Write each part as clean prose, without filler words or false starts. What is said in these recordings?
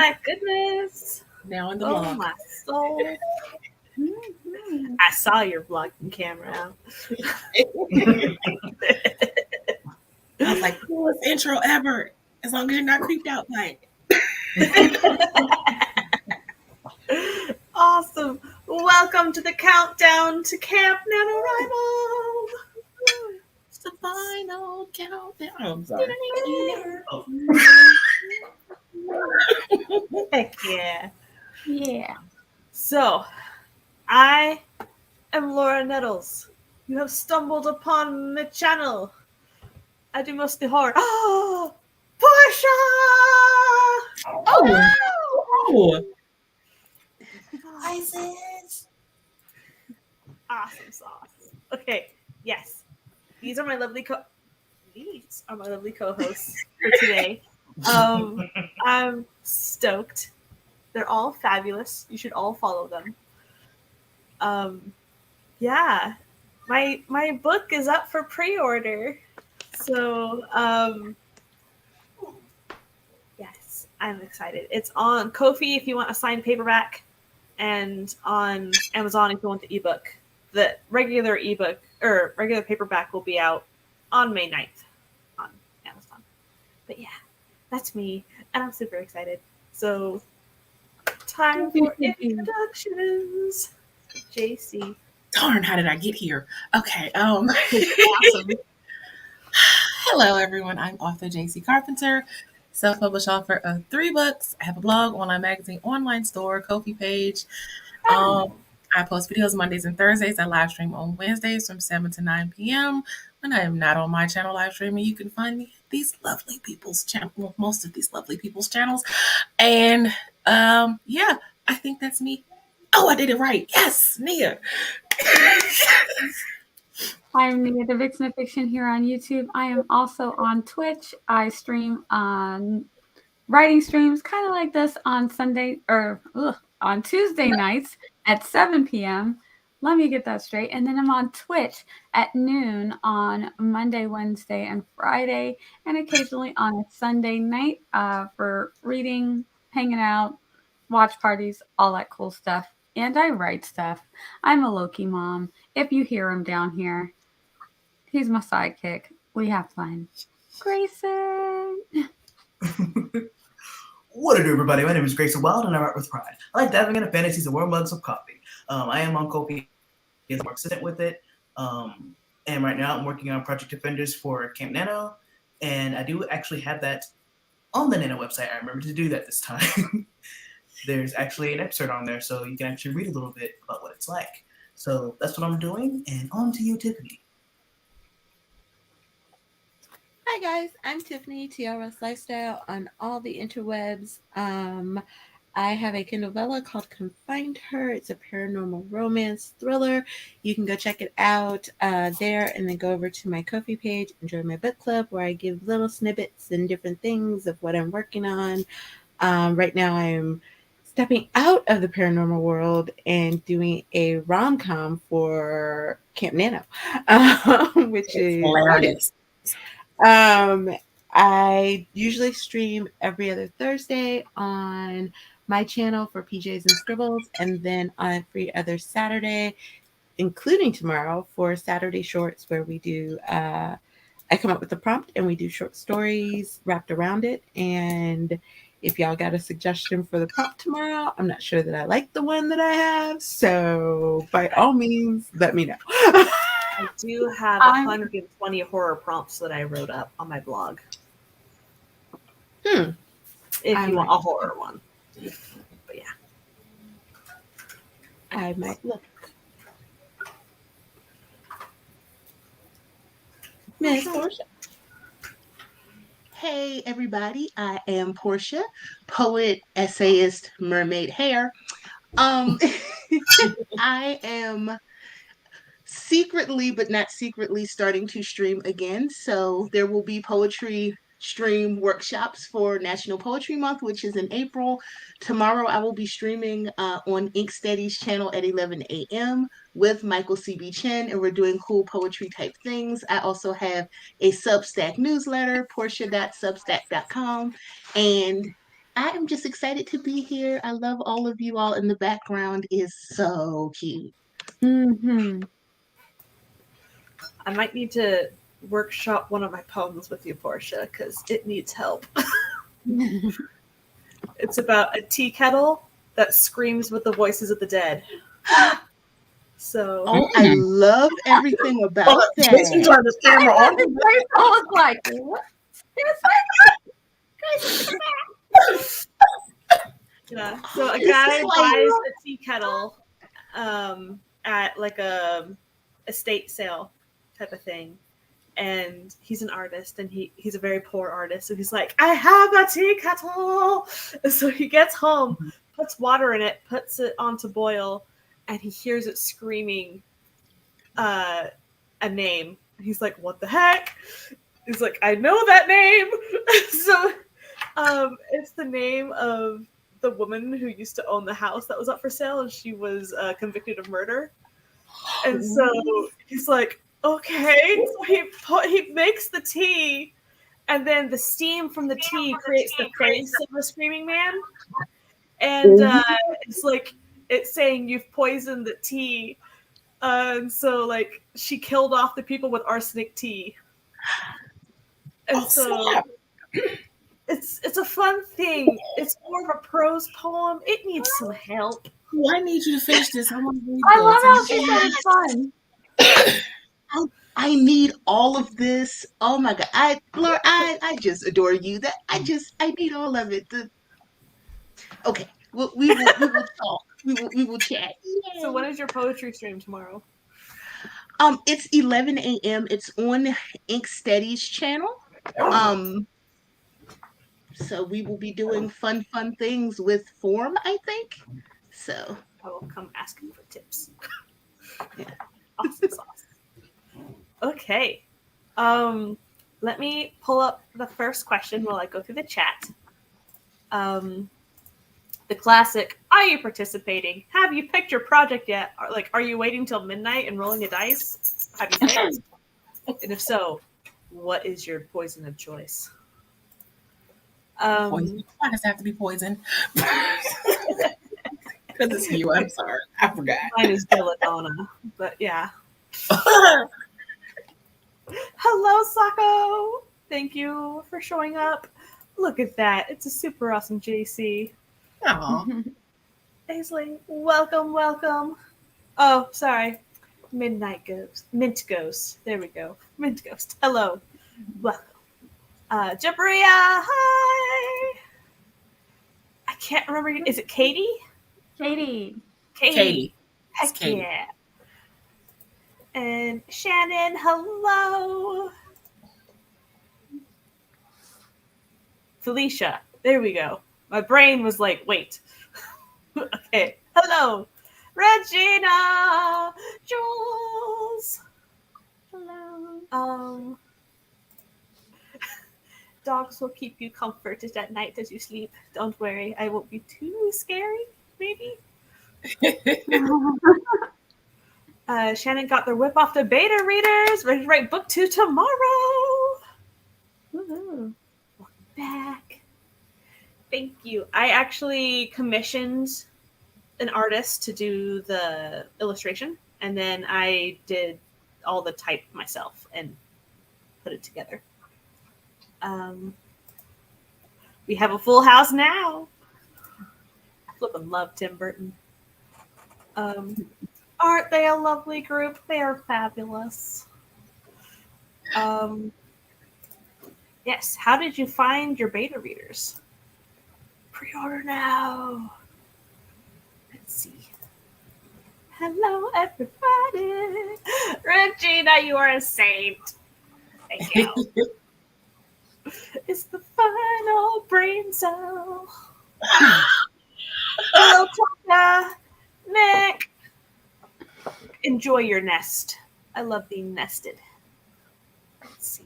my goodness. Now in the Oh vlog. my soul. I saw your vlogging camera. I was like, coolest intro ever. As long as you're not creeped out by it. Awesome. Welcome to the countdown to Camp NaNoRival. It's the final countdown. Oh, I'm sorry. Heck yeah. Yeah. So, I am Laura Nettles. You have stumbled upon my channel. I do mostly horror. Oh, Porscha! Oh. Isis! Awesome sauce. Okay, yes. These are my lovely co-hosts for today. I'm stoked. They're all fabulous. You should all follow them. Yeah. My book is up for pre-order. So, yes, I'm excited. It's on Ko-fi if you want a signed paperback, and on Amazon if you want the ebook. The regular ebook or regular paperback will be out on May 9th on Amazon. But yeah, that's me, and I'm super excited. So, time for introductions. JC. Darn, how did I get here? Okay. Awesome. Hello, everyone. I'm author JC Carpenter, self-published author of 3 books. I have a blog, online magazine, online store, Ko-fi page. I post videos Mondays and Thursdays. I live stream on Wednesdays from 7 to 9 p.m. When I am not on my channel live streaming, you can find me at these lovely people's channel. Well, most of these lovely people's channels. And yeah, I think that's me. Oh, I did it right. Yes, Nia. I'm Nia, the Vixen of Fiction here on YouTube. I am also on Twitch. I stream on writing streams, kind of like this on Sunday or on Tuesday nights at 7 p.m. Let me get that straight. And then I'm on Twitch at noon on Monday, Wednesday, and Friday, and occasionally on a Sunday night for reading, hanging out, watch parties, all that cool stuff. And I write stuff. I'm a Loki mom. If you hear him down here, he's my sidekick. We have fun. Grayson. What do, everybody? My name is Grayson Wilde, and I write with pride. I like diving into fantasies and warm mugs of coffee. I am on Ko-fi as more assistant with it. And right now I'm working on Project Defenders for Camp NaNo, and I do actually have that on the NaNo website. I remember to do that this time. There's actually an excerpt on there, so you can actually read a little bit about what it's like. So that's what I'm doing, and on to you, Tiffany. Hi guys, I'm Tiffany, tlrusslifestyle on all the interwebs. I have a Kindle novella called Confined Her. It's a paranormal romance thriller. You can go check it out there, and then go over to my Ko-fi page and join my book club where I give little snippets and different things of what I'm working on. Right now I'm stepping out of the paranormal world and doing a rom-com for Camp NaNo, which is hilarious. I usually stream every other Thursday on my channel for PJs and Scribbles, and then on every other Saturday, including tomorrow, for Saturday Shorts, where we do I come up with a prompt and we do short stories wrapped around it. And if y'all got a suggestion for the prompt tomorrow, I'm not sure that I like the one that I have, so by all means, let me know. I do have 120 horror prompts that I wrote up on my blog. If you want a horror one. But yeah. I might look. Miss Porscha. Hey everybody, I am Porscha, poet, essayist, mermaid hair. I am secretly, but not secretly, starting to stream again. So there will be poetry stream workshops for National Poetry Month, which is in April. Tomorrow I will be streaming on Inksteady's channel at 11 a.m. with Michael C.B. Chen, and we're doing cool poetry type things. I also have a Substack newsletter, Porscha.substack.com, and I am just excited to be here. I love all of you all, and the background is so cute. Mm-hmm. I might need to workshop one of my poems with you, Porscha, because it needs help. It's about a tea kettle that screams with the voices of the dead. So, Oh, I love everything about Jason that. turned his camera on. I was like, what? yeah. So a This guy is like- buys a tea kettle at like a estate sale type of thing. And he's an artist, and he's a very poor artist. So he's like, I have a tea kettle. And so he gets home, puts water in it, puts it on to boil, and he hears it screaming a name. He's like, what the heck? He's like, I know that name. So it's the name of the woman who used to own the house that was up for sale, and she was convicted of murder. And so he's like, okay. So he makes the tea, and then the steam from the tea creates the face of the screaming man. And it's like, it's saying you've poisoned the tea. And so, like, she killed off the people with arsenic tea. And so it's a fun thing. It's more of a prose poem. It needs some help. Oh, I need you to finish this. I want to read I love how this. she said it's fun. I need all of this. Oh my God. Laura, I just adore you. I need all of it. Okay. We will talk. We will chat. Yay. So when is your poetry stream tomorrow? It's 11 a.m. It's on Ink Steady's channel. So we will be doing fun things with form, I think. So I will come asking for tips. Yeah. Awesome sauce. Okay. Let me pull up the first question while I go through the chat. The classic, are you participating? Have you picked your project yet? Are you waiting till midnight and rolling a dice? Have you picked? And if so, what is your poison of choice? Poison. Why does it have to be poison? Because it's you. I'm sorry. I forgot. Mine is belladonna, but yeah. Hello, Sako. Thank you for showing up. Look at that. It's a super awesome JC. Aw. Aisling, welcome. Oh, sorry. Midnight Ghost. Mint Ghost. There we go. Mint Ghost. Hello. Welcome. Jabria, hi. I can't remember. Is it Katie? Katie. Katie. Heck It's Katie. yeah. And Shannon, hello. Felicia. There we go. My brain was like, wait. Okay. Hello. Regina. Jules. Hello. Dogs will keep you comforted at night as you sleep. Don't worry. I won't be too scary, maybe. Shannon got their whip off the beta readers. Ready to write book 2 tomorrow. Woohoo. Welcome back. Thank you. I actually commissioned an artist to do the illustration, and then I did all the type myself and put it together. We have a full house now. I flippin' love Tim Burton. Aren't they a lovely group? They are fabulous. Yes. How did you find your beta readers? Pre-order now. Let's see. Hello, everybody. Regina, you are a saint. Thank you. It's the final brain cell. Hello, Tanya. Nick. Enjoy your nest. I love being nested. Let's see.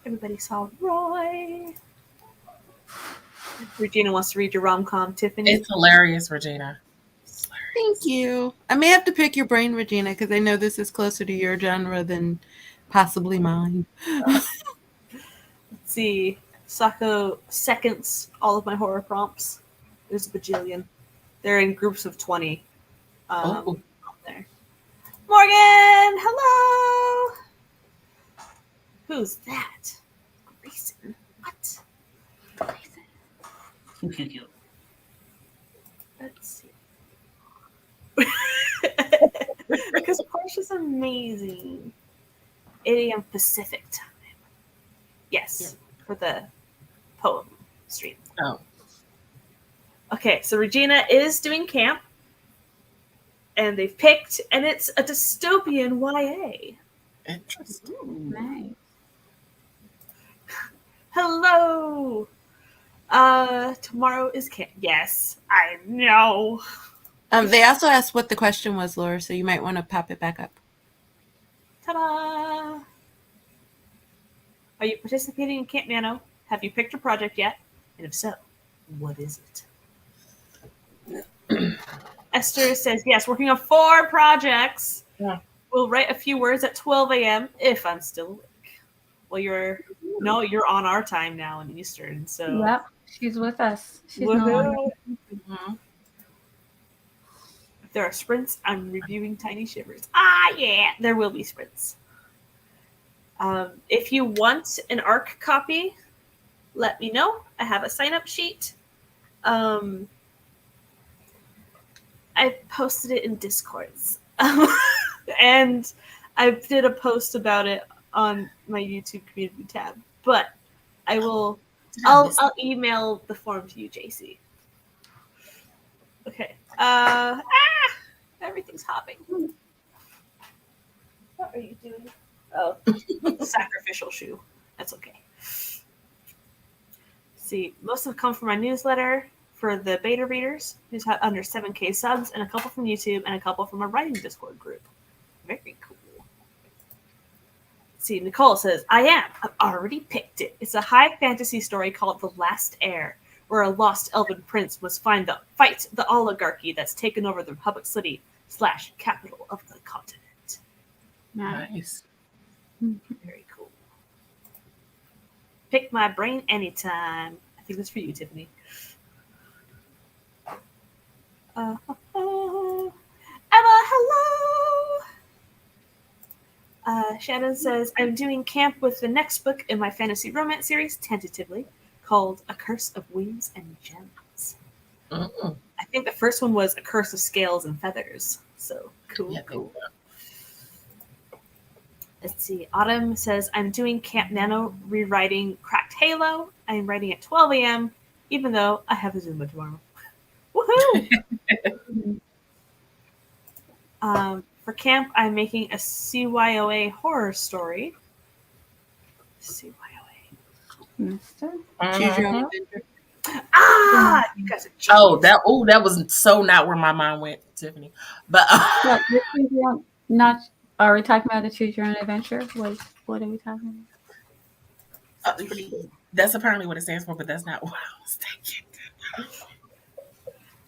Everybody saw Roy. Regina wants to read your rom-com, Tiffany. It's hilarious, Regina. Thank you. I may have to pick your brain, Regina, because I know this is closer to your genre than possibly mine. Let's see. Sako seconds all of my horror prompts. There's a bajillion. They're in groups of 20. Oh. There. Morgan, hello. Who's that? Grayson. What? Grayson. Let's see. Because Porscha's amazing. 8 a.m. Pacific time. Yes, for the poem stream. Oh. Okay, so Regina is doing camp, and they've picked, and it's a dystopian YA. Interesting. Nice. Hello. Tomorrow is camp. Yes, I know. They also asked what the question was, Laura, so you might want to pop it back up. Ta-da! Are you participating in Camp NaNo? Have you picked your project yet? And if so, what is it? Esther says, yes, working on 4 projects. Yeah. We'll write a few words at 12 a.m. if I'm still awake. Well, you're on our time now in Eastern, so. Yep, she's with us. She's no Woohoo. longer. Mhm. If there are sprints, I'm reviewing Tiny Shivers. Ah, yeah, there will be sprints. If you want an ARC copy, let me know. I have a sign-up sheet. I posted it in Discords. And I did a post about it on my YouTube community tab. But I'll email the form to you, JC. Okay. Everything's hopping. What are you doing? Oh, sacrificial shoe. That's okay. See, most have come from my newsletter for the beta readers who's had under 7K subs, and a couple from YouTube, and a couple from a writing Discord group. Very cool. See, Nicole says, I've already picked it. It's a high fantasy story called The Last Heir, where a lost elven prince must fight the oligarchy that's taken over the public city / capital of the continent. Nice. Very cool. Pick my brain anytime. I think that's for you, Tiffany. Emma, hello! Shannon says, I'm doing camp with the next book in my fantasy romance series, tentatively, called A Curse of Wings and Gems. Mm-mm. I think the first one was A Curse of Scales and Feathers. So, cool, Yeah, cool. Let's see. Autumn says, I'm doing Camp NaNo rewriting Cracked Halo. I'm writing at 12 a.m., even though I have a Zumba tomorrow. Woohoo! For camp, I'm making a CYOA horror story. CYOA. Mister? Choose your own adventure. Ah! You guys are That was so not where my mind went, Tiffany. But What, are we talking about the Choose Your Own Adventure? What are we talking about? that's apparently what it stands for, but that's not what I was thinking.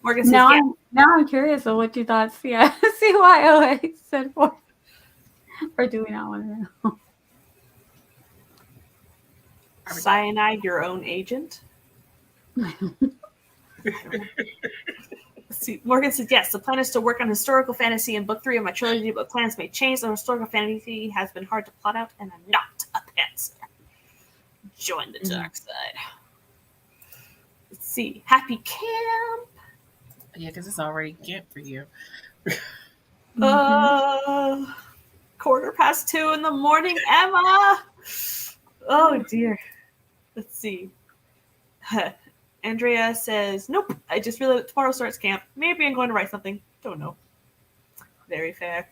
Morgan says, Now yeah. I'm curious of what you thought CYOA said for. Or do we not want to know? Cyanide your own agent? See, Morgan says, yes, the plan is to work on historical fantasy in book 3 of my trilogy, but plans may change. The historical fantasy has been hard to plot out, and I'm not a pantser. Join the dark side. Let's see. Happy camp. Yeah, because it's already camp for you. 2:15 in the morning, Emma. Oh, dear. Let's see. Andrea says, nope, I just realized tomorrow starts camp. Maybe I'm going to write something. Don't know. Very fair.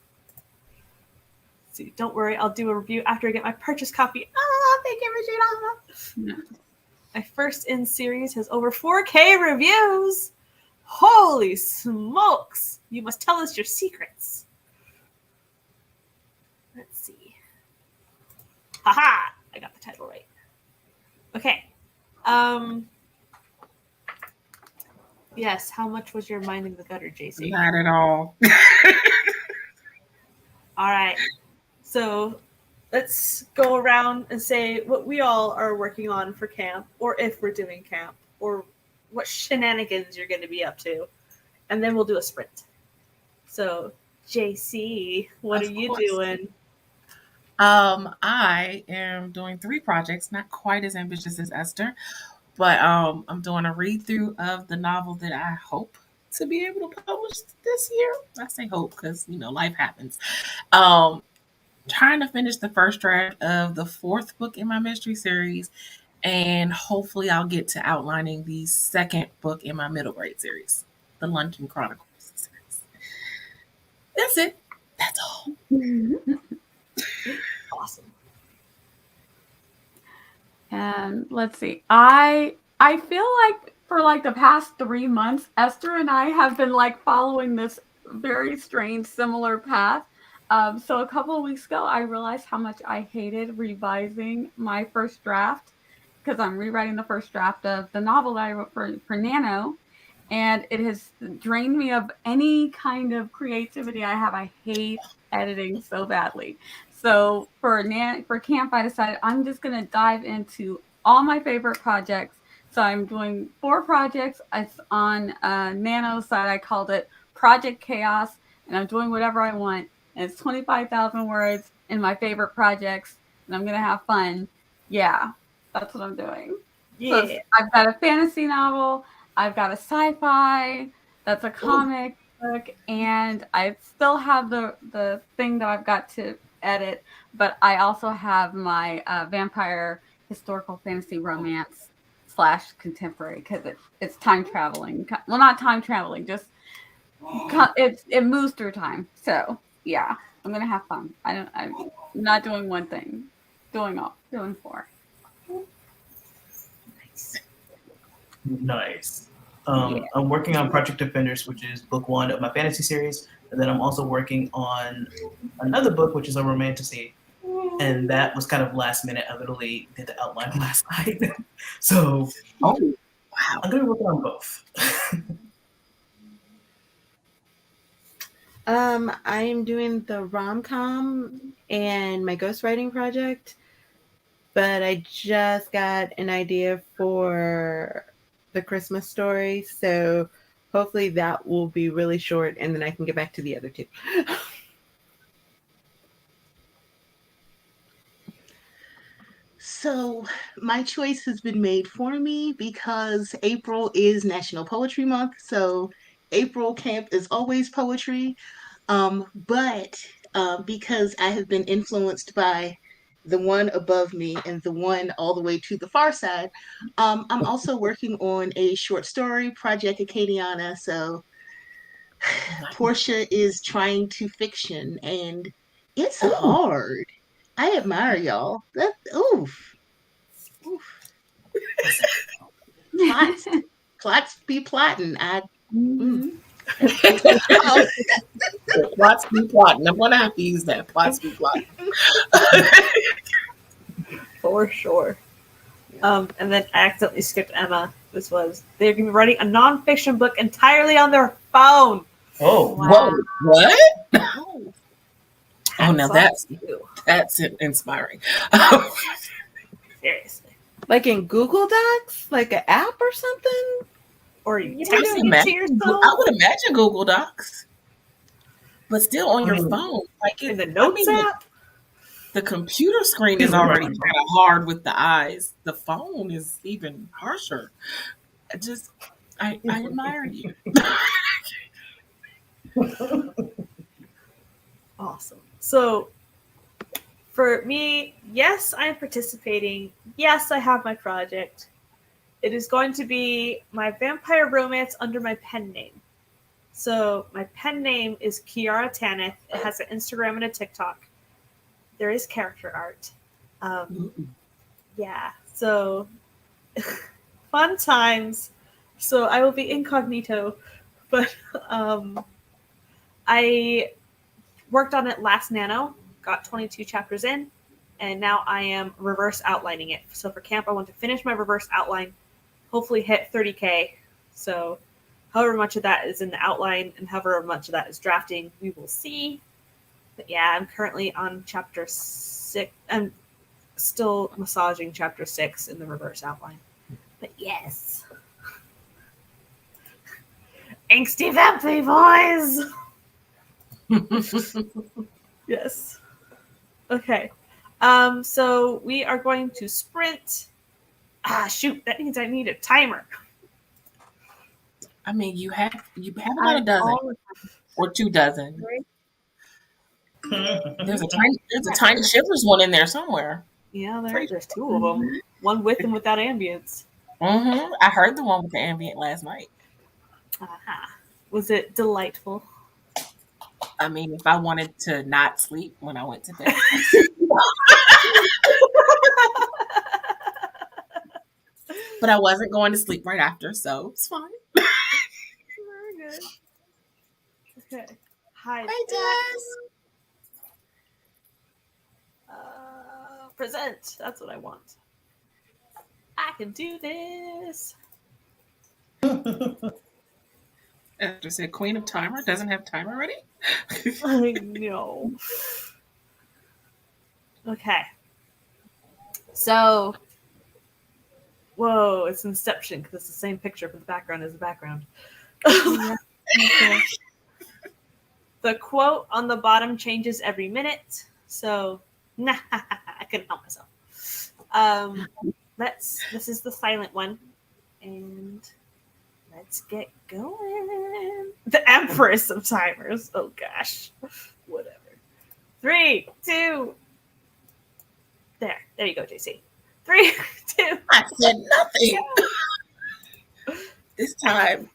Let's see, don't worry, I'll do a review after I get my purchase copy. Thank you, Regina. My first in series has over 4K reviews. Holy smokes. You must tell us your secrets. Let's see. Haha! I got the title right. Okay. Yes, how much was your mind in the gutter, JC? Not at all. All right. So let's go around and say what we all are working on for camp, or if we're doing camp, or what shenanigans you're going to be up to, and then we'll do a sprint. So, JC, what Of are you course. doing? I am doing 3 projects, not quite as ambitious as Esther, but I'm doing a read through of the novel that I hope to be able to publish this year. I say hope because life happens. Trying to finish the first draft of the 4th book in my mystery series, and hopefully I'll get to outlining the 2nd book in my middle grade series, the London Chronicles series. That's it. That's all. Awesome. And let's see. I feel like for like the past 3 months, Esther and I have been like following this very strange similar path. So a couple of weeks ago, I realized how much I hated revising my first draft because I'm rewriting the first draft of the novel that I wrote for NaNo, and it has drained me of any kind of creativity I have. I hate editing so badly. So for camp, I decided I'm just gonna dive into all my favorite projects. So I'm doing 4 projects. It's on NaNo side. I called it Project Chaos, and I'm doing whatever I want. And it's 25,000 words in my favorite projects, and I'm gonna have fun. Yeah, that's what I'm doing. Yeah. So I've got a fantasy novel. I've got a sci-fi. That's a comic book, and I still have the thing that I've got to edit, but I also have my vampire historical fantasy romance / contemporary because it's time traveling. Well, not time traveling, just it moves through time. So yeah, I'm gonna have fun. I'm not doing one thing, doing 4. Nice. Yeah. I'm working on Project Defenders, which is book 1 of my fantasy series, and then I'm also working on another book, which is a romantasy, and that was kind of last minute. I literally did the outline last night, so Wow. I'm gonna be working on both. I'm doing the rom-com and my ghostwriting project, but I just got an idea for the Christmas story, so hopefully that will be really short, and then I can get back to the other 2. So my choice has been made for me because April is National Poetry Month. So April camp is always poetry. But because I have been influenced by the one above me and the one all the way to the far side, I'm also working on a short story, Project Acadiana. So Porscha is trying to fiction, and it's hard. I admire y'all. That oof. Plots be plotting. Plots be plotting. I'm gonna have to use that. Plots be plotting. For sure. And then I accidentally skipped Emma. They're going to be writing a nonfiction book entirely on their phone. Oh, Whoa! What? Oh, now Hats that's inspiring. Seriously. Like in Google Docs, like an app or something? Or you I would texting it to imagine- yourself I would imagine Google Docs, but still on your phone. Like in the Notes app. The computer screen is already kind of hard with the eyes. The phone is even harsher. I admire you. Awesome. So for me, yes, I'm participating. Yes, I have my project. It is going to be my vampire romance under my pen name. So my pen name is Kiara Tanith. It has an Instagram and a TikTok. There is character art. Yeah, so fun times. So I will be incognito, but I worked on it last NaNo, got 22 chapters in, and now I am reverse outlining it. So for camp, I want to finish my reverse outline, hopefully hit 30K. So however much of that is in the outline and however much of that is drafting, we will see. But yeah, I'm currently on chapter 6 6. I'm still massaging chapter 6 in the reverse outline. But yes. Angsty vampy boys! Yes. Okay. So we are going to sprint. Shoot, that means I need a timer. I mean, you have about a dozen or 2 dozen. There's a tiny Shivers one in there somewhere. Yeah, there's 2 of them. One with and without ambience. I heard the one with the ambient last night. Was it delightful? I mean, if I wanted to not sleep when I went to bed. But I wasn't going to sleep right after, so it's fine. Very good. Okay. Hi, Jess. Present. That's what I want. I can do this. After said Queen of Timer doesn't have time already? I know. Okay. So, whoa, it's Inception because it's the same picture, but the background is the background. The quote on the bottom changes every minute, so I couldn't help myself. This is the silent one, and let's get going. The Empress of Timers. Oh gosh, whatever. 3, 2. There you go, JC. 3, 2. I said nothing. This time.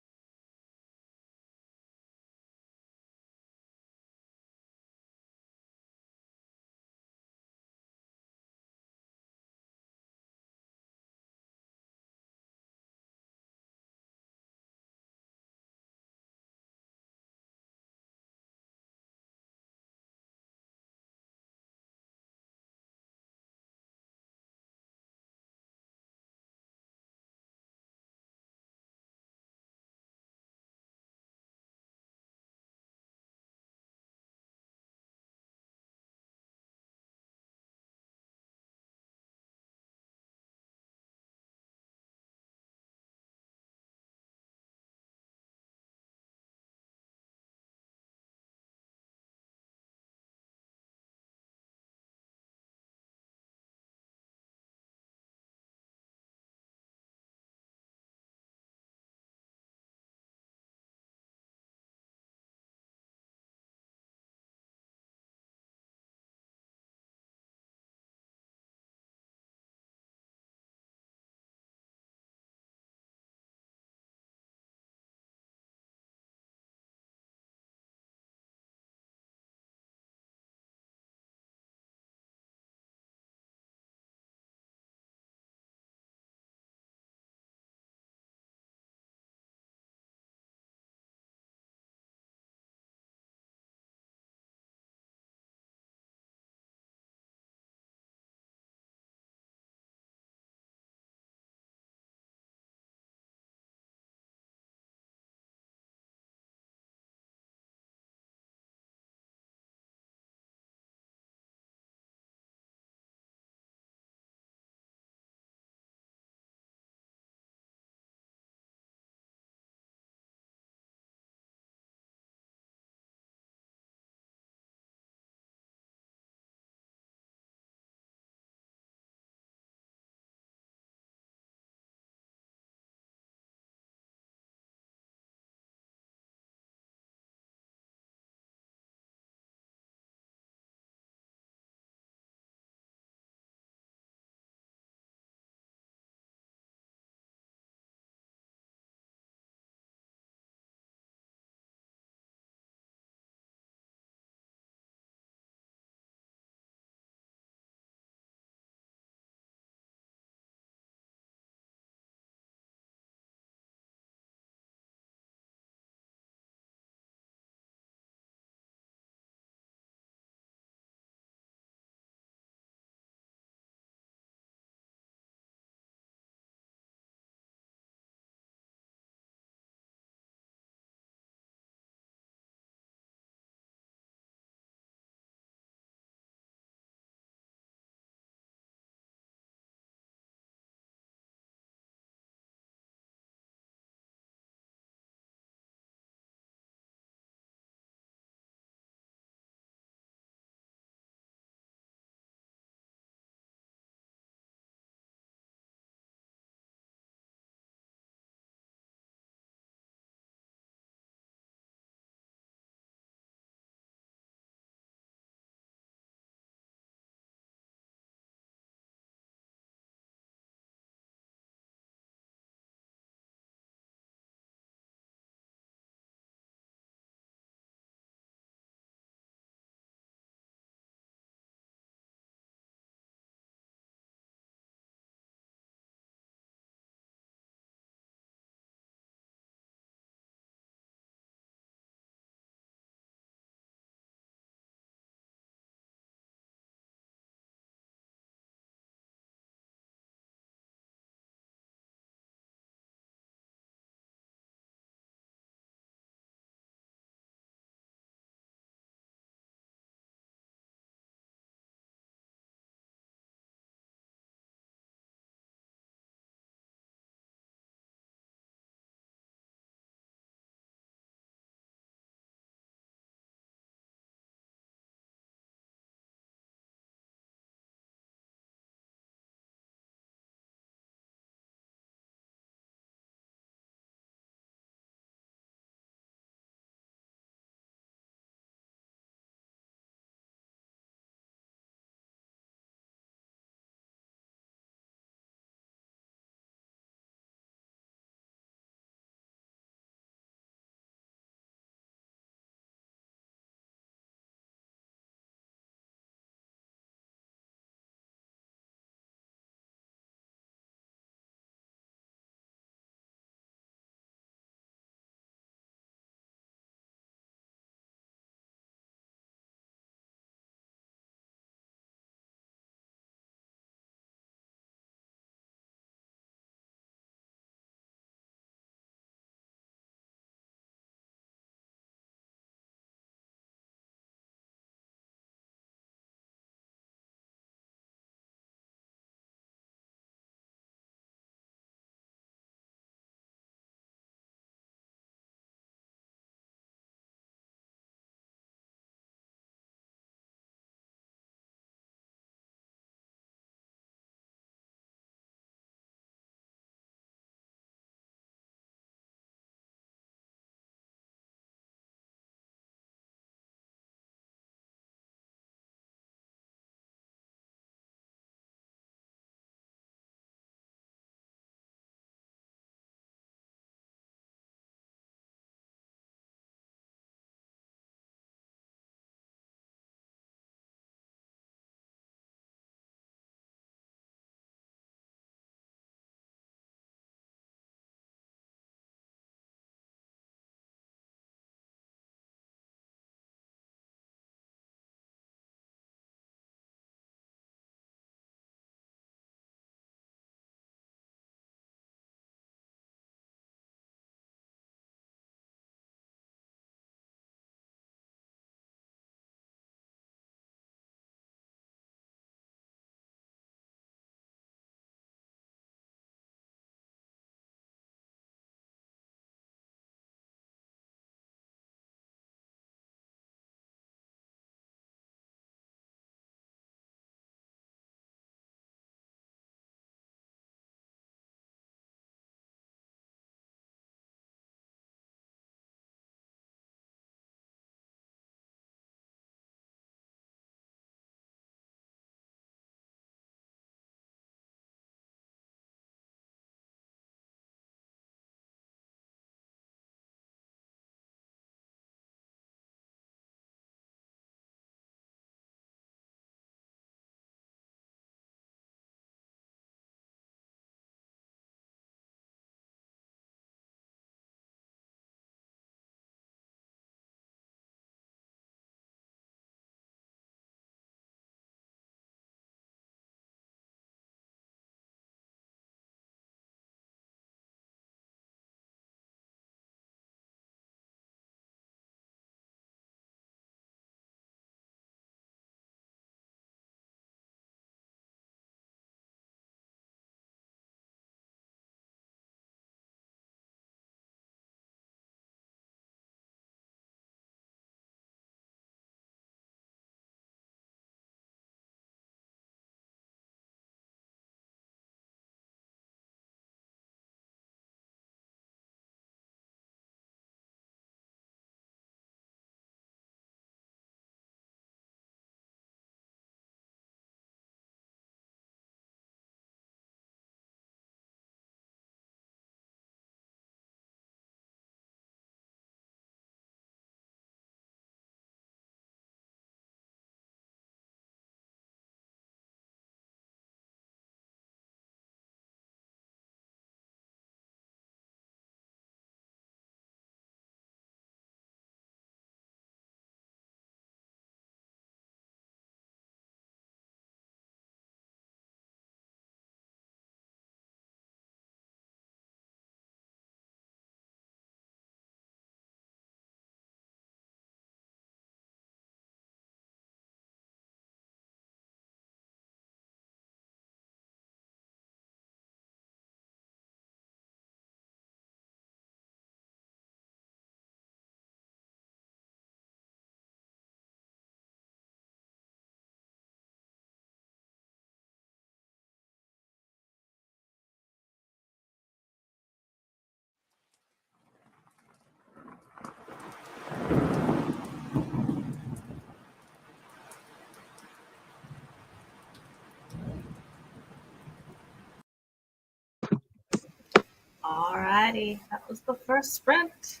Alrighty, that was the first sprint.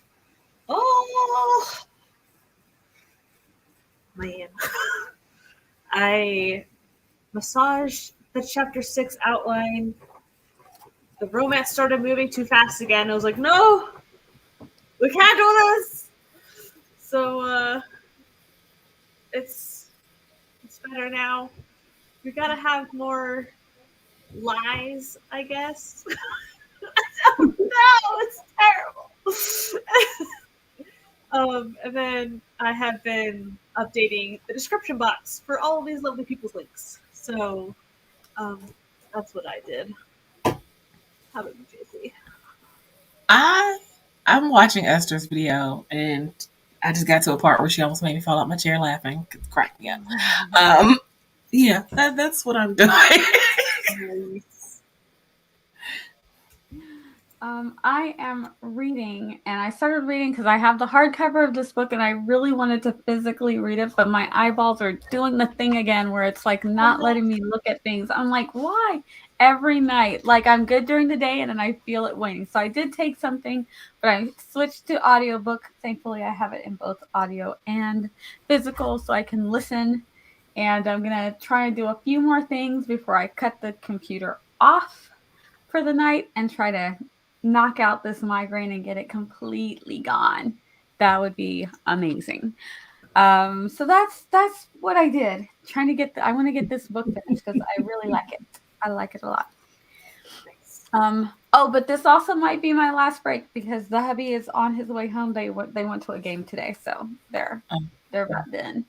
Oh man. I massaged the chapter 6 outline. The romance started moving too fast again. I was like, no, we can't do this. So it's better now. We gotta have more lies, I guess. I don't know. It's terrible. And then I have been updating the description box for all of these lovely people's links. So that's what I did. How about you, JC? I'm watching Esther's video, and I just got to a part where she almost made me fall out my chair laughing. It cracked me up. Yeah, that's what I'm doing. I am reading, and I started reading because I have the hardcover of this book, and I really wanted to physically read it, but my eyeballs are doing the thing again where it's like not letting me look at things. I'm like, why? Every night, like I'm good during the day, and then I feel it waning. So I did take something, but I switched to audiobook. Thankfully, I have it in both audio and physical, so I can listen. And I'm gonna try and do a few more things before I cut the computer off for the night and try to knock out this migraine and get it completely gone. That would be amazing. So that's what I did. Trying to get I want to get this book finished because I really like it. I like it a lot. But this also might be my last break because the hubby is on his way home. They went to a game today, so they're about done.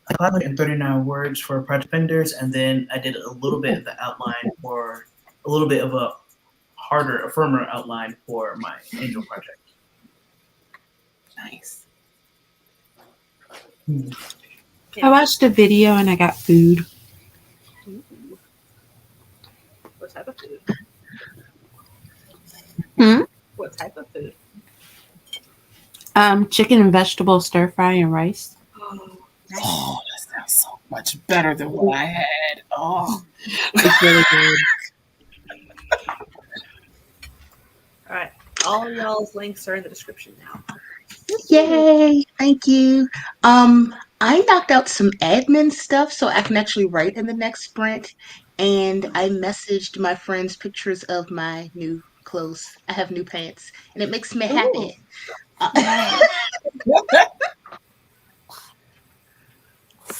I 539 words for project vendors, and then I did a little bit of the outline for a little bit of a firmer outline for my angel project. Nice. I watched a video and I got food. What type of food? What type of food? Chicken and vegetable stir fry and rice. Oh, that sounds so much better than what I had. Oh, It's really good. All right, all y'all's links are in the description now. Yay! Thank you. I knocked out some admin stuff so I can actually write in the next sprint, and I messaged my friends pictures of my new clothes. I have new pants, and it makes me happy.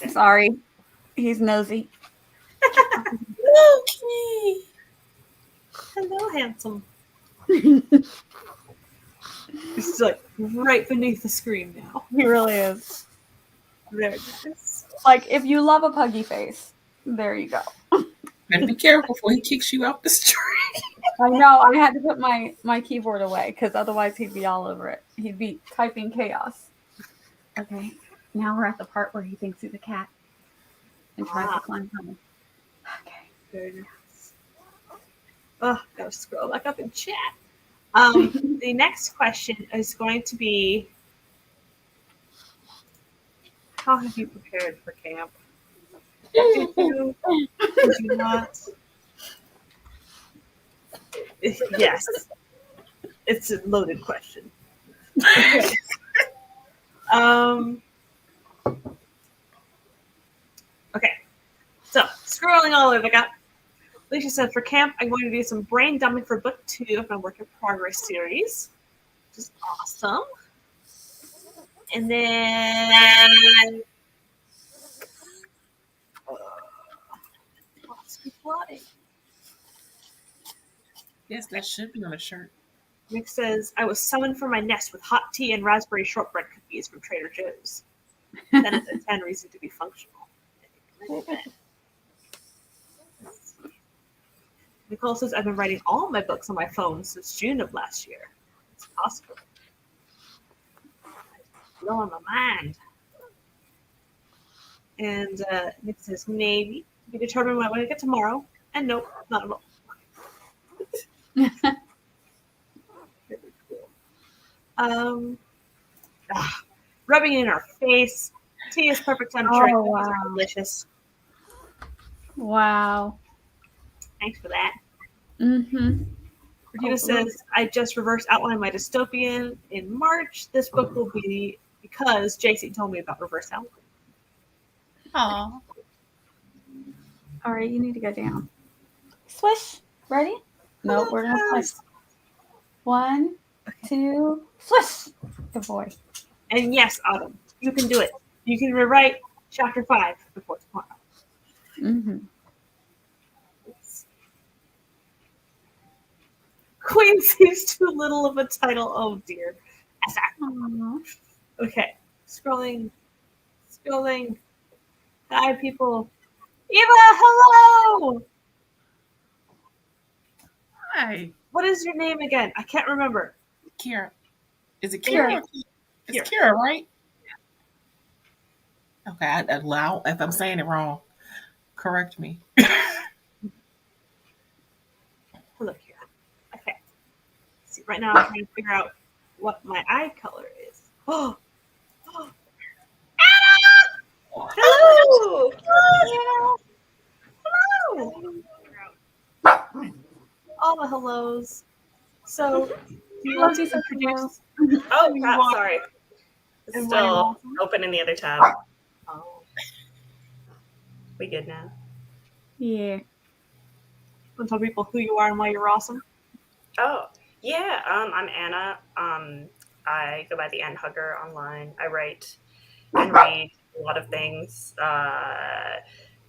Sorry, he's nosy. okay. Hello, handsome. He's like right beneath the screen now. He really is. There it is. Like if you love a puggy face, there you go. Better be careful before he kicks you out the street. I know. I had to put my keyboard away because otherwise he'd be all over it. He'd be typing chaos. Okay, now we're at the part where he thinks he's a cat and tries to climb home. Okay. Very nice. Oh, gotta scroll back up in chat. The next question is going to be, how have you prepared for camp? Did you not? Yes. It's a loaded question. Okay. Okay. So, scrolling all over, I got Alicia said, for camp, I'm going to do some brain dumping for book 2 of my work in progress series, which is awesome. And then lots of plotting. Yes, that should be on a shirt. Nick says, I was summoned from my nest with hot tea and raspberry shortbread cookies from Trader Joe's. Then at the 10 reason to be functional. Nicole says, I've been writing all my books on my phone since June of last year. It's possible. It's blowing my mind. And Nick says, maybe. We determine when I get tomorrow. And nope, not at all. Very cool. Rubbing it in our face. Tea is perfect temperature. Oh, wow. Delicious. Wow. Thanks for that. Mm-hmm. Regina says, I just reverse outlined my dystopian in March. This book will be because JC told me about reverse outline. Aw. All right, you need to go down. Swish. Ready? No, we're gonna swish. 1, 2, swish. Good boy. And yes, Autumn, you can do it. You can rewrite chapter 5 before tomorrow. Mm-hmm. Queen seems too little of a title. Oh dear. Aww. Okay. Scrolling. Hi, people. Eva, hello! Hi, What is your name again? I can't remember. Kira. Is it Kira? Kira. It's Kira, right? Okay, I allow if I'm saying it wrong, correct me. Hello, Kira. Okay. See, right now I'm trying to figure out what my eye color is. Oh! Anna! Hello! Hello! All the hellos. So, do you want to introduce? Oh, You crap, want- sorry. It's and why you still want- open in the other tab. Oh. We good now? Yeah. Want to tell people who you are and why you're awesome? Oh, yeah. I'm Anna. I go by the enthugger online. I write and read a lot of things.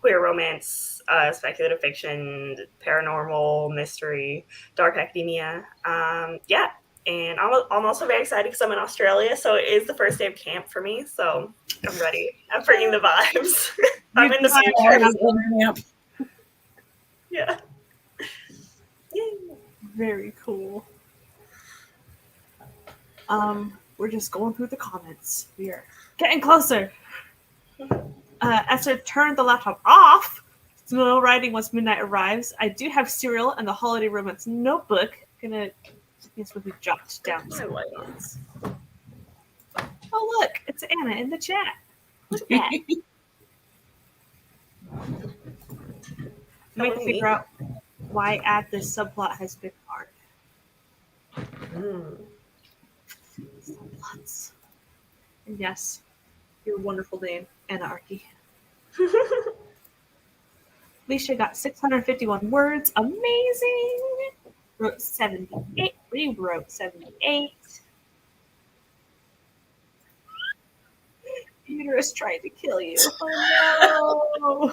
Queer romance, speculative fiction, paranormal, mystery, dark academia. Yeah. And I'm also very excited because I'm in Australia, so it is the first day of camp for me. So I'm ready. I'm bringing the vibes. I'm in the future. Yeah. Very cool. We're just going through the comments. We are getting closer. Esther turned the laptop off. No writing once midnight arrives. I do have cereal and the holiday romance notebook. Gonna guess what we jotted down. My light on. Oh look, it's Anna in the chat. Look at that. Might figure out why add this subplot has been hard. Subplots. And yes, your wonderful name, Anarchy. Alicia got 651 words. Amazing. Wrote 78. Rewrote 78. Uterus tried to kill you. Oh no.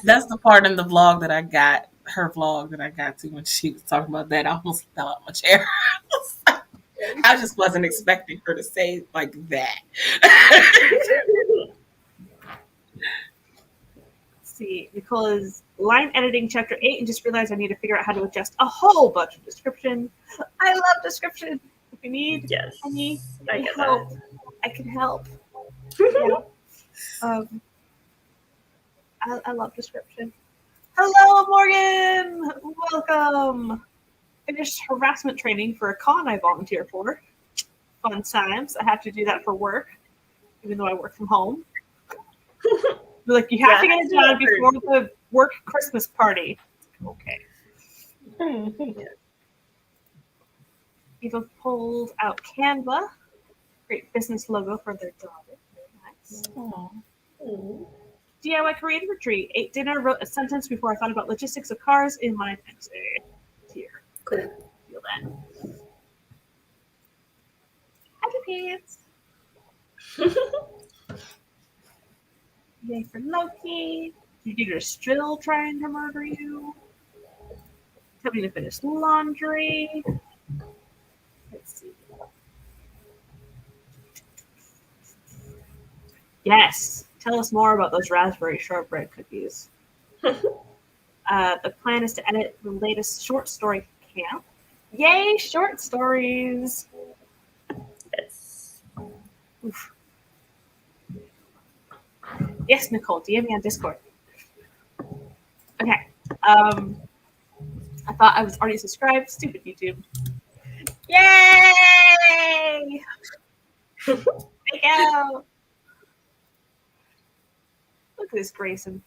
That's the part in the vlog that I got, her vlog that I got to when she was talking about that. I almost fell out my chair. I just wasn't expecting her to say like that. See, Nicole is line editing chapter 8 and just realized I need to figure out how to adjust a whole bunch of description. I love description. If you need any help, I can help. Yeah. I love description. Hello, Morgan. Welcome. Finished harassment training for a con I volunteer for. Fun times. I have to do that for work, even though I work from home. Like, you have to get it done before the work Christmas party. Okay. Eva pulled out Canva. Great business logo for their daughter. Very nice. DIY creative retreat. Ate dinner, wrote a sentence before I thought about logistics of cars in my fancy. Here. Cool. Feel that. Happy pants. Yay for Loki. You're still trying to murder you. Help me to finish laundry. Let's see. Yes. Tell us more about those raspberry shortbread cookies. The plan is to edit the latest short story camp. Yay, short stories. Yes. Oof. Yes, Nicole, DM me on Discord. Okay. I thought I was already subscribed. Stupid YouTube. Yay! Make out. Look at this Grayson.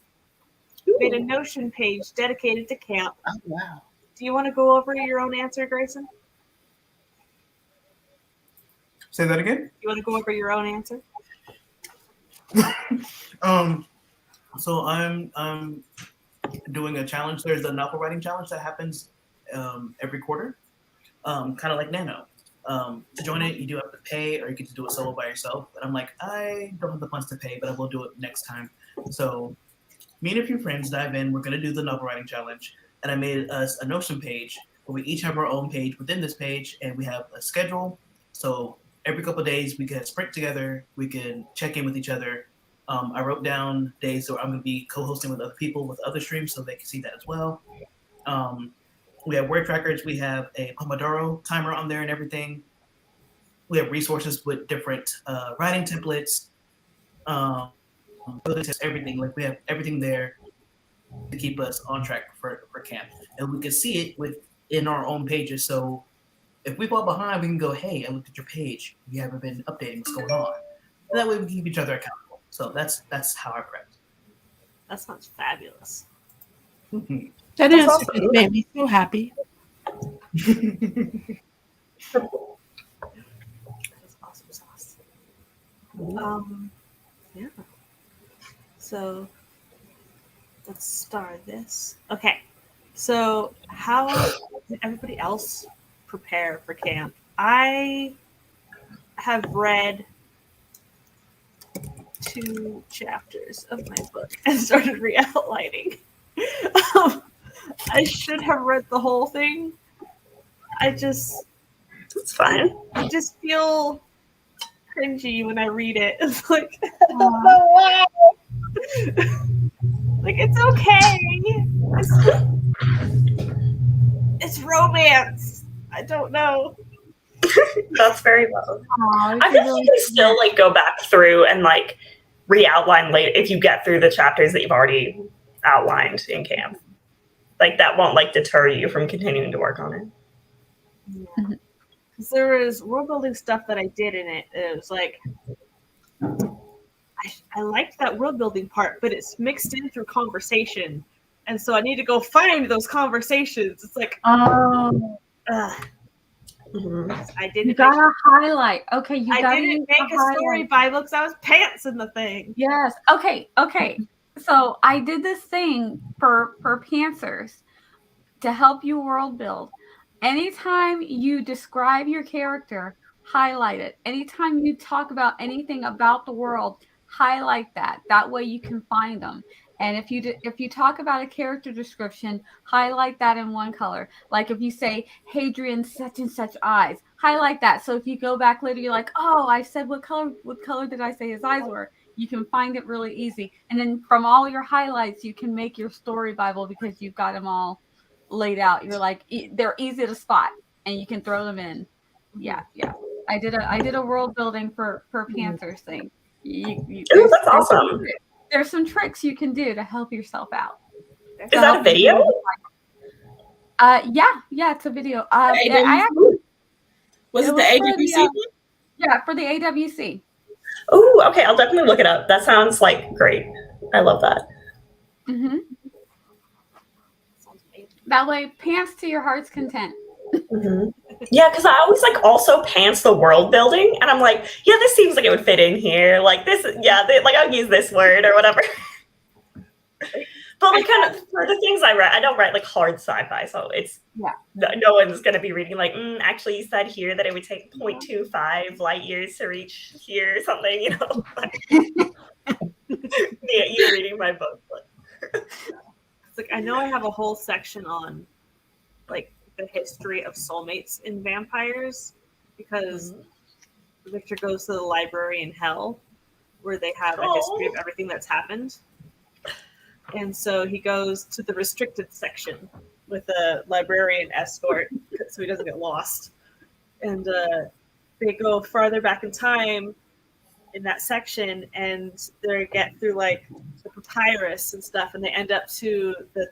made a Notion page dedicated to camp. Oh, wow. Do you want to go over your own answer, Grayson? Say that again. You want to go over your own answer? So I'm doing a challenge. There's a novel writing challenge that happens every quarter, kind of like NaNo. To join it, you do have to pay, or you get to do it solo by yourself. And I'm like, I don't have the funds to pay, but I will do it next time. So me and a few friends dive in. We're gonna do the novel writing challenge, and I made us a Notion page where we each have our own page within this page, and we have a schedule. So every couple of days, we can sprint together. We can check in with each other. I wrote down days, so I'm going to be co-hosting with other people with other streams, so they can see that as well. We have word trackers. We have a Pomodoro timer on there and everything. We have resources with different writing templates, everything. Like we have everything there to keep us on track for camp, and we can see it within our own pages. So if we fall behind, we can go, "Hey, I looked at your page. You haven't been updating what's going on." And that way, we can keep each other accountable. So that's how I prepped. That sounds fabulous. That answer just made me so happy. That is awesome sauce. Yeah. So let's start this. Okay. So how did everybody else prepare for camp? I have read 2 chapters of my book and started re-outlining. I should have read the whole thing. It's fine. I just feel cringy when I read it. It's like, I don't know why. Like, it's okay. It's romance. I don't know. That's very low. I think you can still like go back through and like re-outline later if you get through the chapters that you've already outlined in camp. Like that won't like deter you from continuing to work on it. Yeah. Because there was world building stuff that I did in it. It was like I liked that world building part, but it's mixed in through conversation, and so I need to go find those conversations. It's like I didn't. You gotta highlight. Okay, I didn't make a story Bible because I was pantsing the thing. Yes. Okay. So I did this thing for pantsers to help you world build. Anytime you describe your character, highlight it. Anytime you talk about anything about the world, highlight that. That way you can find them. And if you talk about a character description, highlight that in one color. Like if you say Hadrian's such and such eyes, highlight that. So if you go back later, you're like, oh, I said what color did I say his eyes were? You can find it really easy. And then from all your highlights, you can make your story Bible because you've got them all laid out. You're like, they're easy to spot and you can throw them in. Yeah. I did a world building for Panthers thing. That's awesome. There's some tricks you can do to help yourself out. Is that a video? Yeah, it's a video. Was it the AWC? Yeah, for the AWC. Oh, okay. I'll definitely look it up. That sounds like great. I love that. Mm-hmm. That way, pants to your heart's content. Mm-hmm. Yeah, because I always like also pants the world building, and I'm like, yeah, this seems like it would fit in here. Like this, like I'll use this word or whatever. But like kind of for the things I write, I don't write like hard sci-fi, so it's no one's gonna be reading like, actually, you said here that it would take 0.25 light years to reach here or something, you know. Yeah, you're reading my book. It's like I know I have a whole section on like the history of soulmates in vampires because Victor goes to the library in hell where they have a history of everything that's happened. And so he goes to the restricted section with a librarian escort so he doesn't get lost. And they go farther back in time in that section and they get through like the papyrus and stuff and they end up to the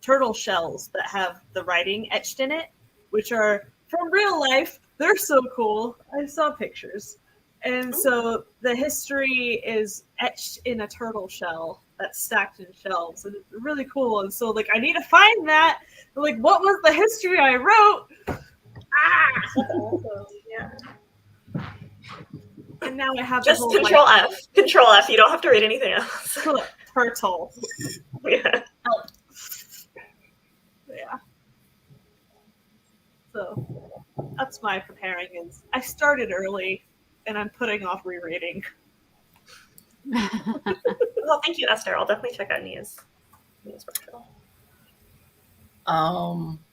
turtle shells that have the writing etched in it, which are from real life. They're so cool. I saw pictures. And so the history is etched in a turtle shell that's stacked in shelves, and it's really cool. And so, like, I need to find that. Like, what was the history I wrote? Yeah. And now I have Just the whole, Control F. Control F. You don't have to read anything else. turtle. Yeah. Yeah. So that's my preparing. Is I started early, and I'm putting off rereading. Well, thank you, Esther. I'll definitely check out Nia's workshop.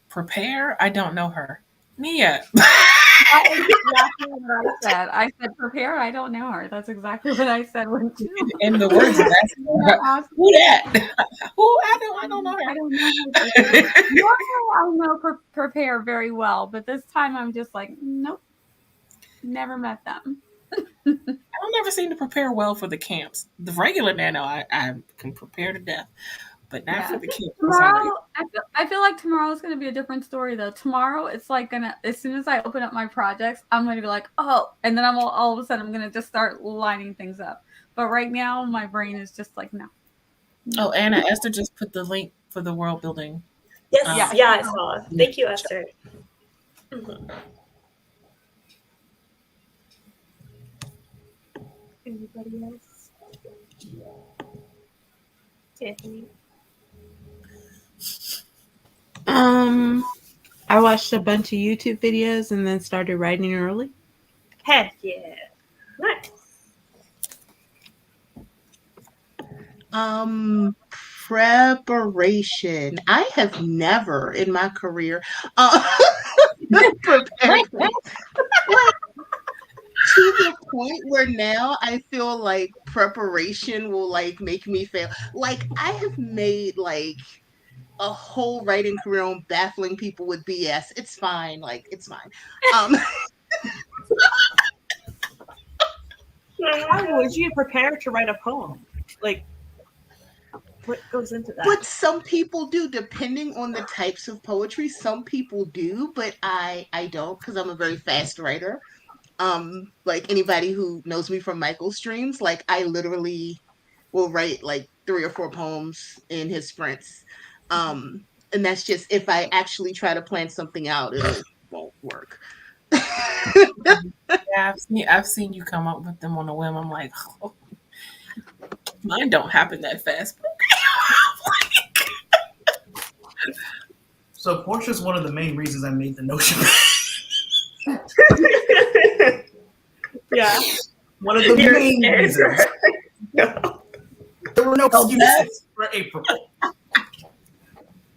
Prepare. I don't know her. Nia. That is exactly what I said. I said, prepare. I don't know her. That's exactly what I said when too. In the words of that, who that? Who? I don't know her. I don't know her. Normally, I know prepare very well, but this time I'm just like, nope, never met them. I don't never seem to prepare well for the camps. The regular NaNo, I can prepare to death, but not for the camps. Tomorrow, I feel like tomorrow is going to be a different story though. Tomorrow, it's like as soon as I open up my projects, I'm going to be like, oh, and then all of a sudden I'm going to just start lining things up. But right now, my brain is just like, no. Oh, Anna, Esther just put the link for the world building. Yes, yeah, I saw. Thank you, Esther. Mm-hmm. Anybody else? Tiffany. I watched a bunch of YouTube videos and then started writing early. Heck yeah. Nice. Preparation. I have never in my career prepared to the point where now I feel like preparation will like make me fail. Like I have made like a whole writing career on baffling people with BS. It's fine. Like it's fine. How would you prepare to write a poem? Like, what goes into that? But some people do, depending on the types of poetry. Some people do, but I don't, because I'm a very fast writer. Like anybody who knows me from Michael's streams, like I literally will write like 3 or 4 poems in his sprints. And that's just if I actually try to plan something out, it won't work. Yeah, I've seen you come up with them on a whim. I'm like, oh, mine don't happen that fast. So Porscha's one of the main reasons I made the Notion. Yeah. One of the main reasons. No. There were no excuses for April.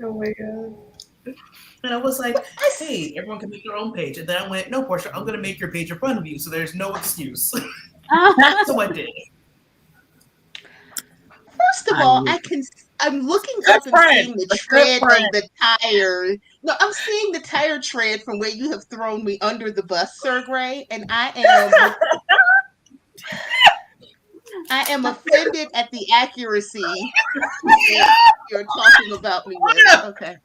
Oh my god. And I was like, hey, everyone can make their own page. And then I went, no, Porscha, I'm going to make your page in front of you, so there's no excuse. So I did. First of all, I'm looking up and seeing the tread of the tire. No, I'm seeing the tire tread from where you have thrown me under the bus, Sir Gray, and I am offended at the accuracy that you're talking about me with. Okay.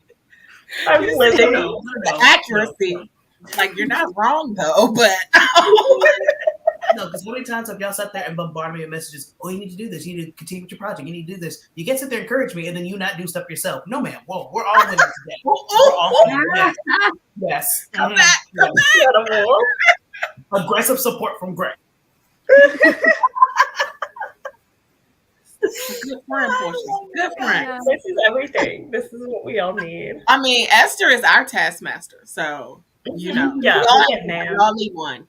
I'm living the accuracy. Like, you're not wrong, though, but... No, because how many times have y'all sat there and bombarded me with messages? Oh, you need to do this. You need to continue with your project. You need to do this. You get sit there and encourage me, and then you not do stuff yourself. No, ma'am. Whoa, we're all winning today. We're all winning. Yes. Come back. Come back. Aggressive support from Greg. Good friend, Porscha. Good friend. Yeah. This is everything. This is what we all need. I mean, Esther is our taskmaster, so, you know. Yeah, we all need one.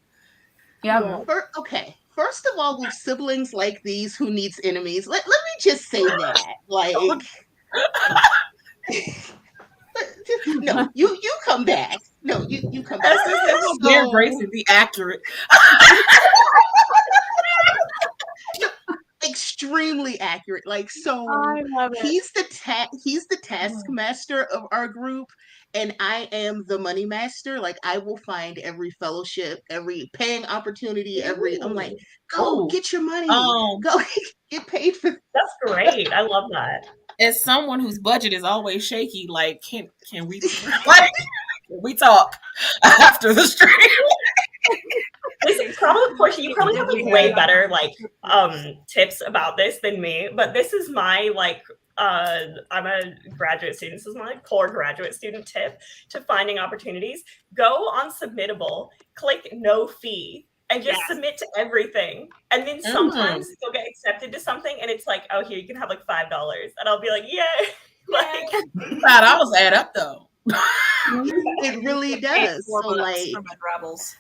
Yeah. Okay. First of all, with siblings like these, who needs enemies? Let me just say that. Like, no, you come back. No, you come back. Dear Grayson, be accurate. Extremely accurate. Like, so I love it. he's the taskmaster of our group, and I am the money master. Like, I will find every fellowship, every paying opportunity, I'm like, go get your money. Go get paid for. That's great. I love that. As someone whose budget is always shaky, like, can we can we talk after the stream? Listen, Probably, Porscha, you probably have like way better like tips about this than me, but this is my like I'm a graduate student. This is my like, poor graduate student tip to finding opportunities. Go on Submittable, click no fee, and just submit to everything. And then sometimes you'll get accepted to something, and it's like, oh, here you can have like $5, and I'll be like, yay! Like $5 add up though. It really does. So like, from my Rebels.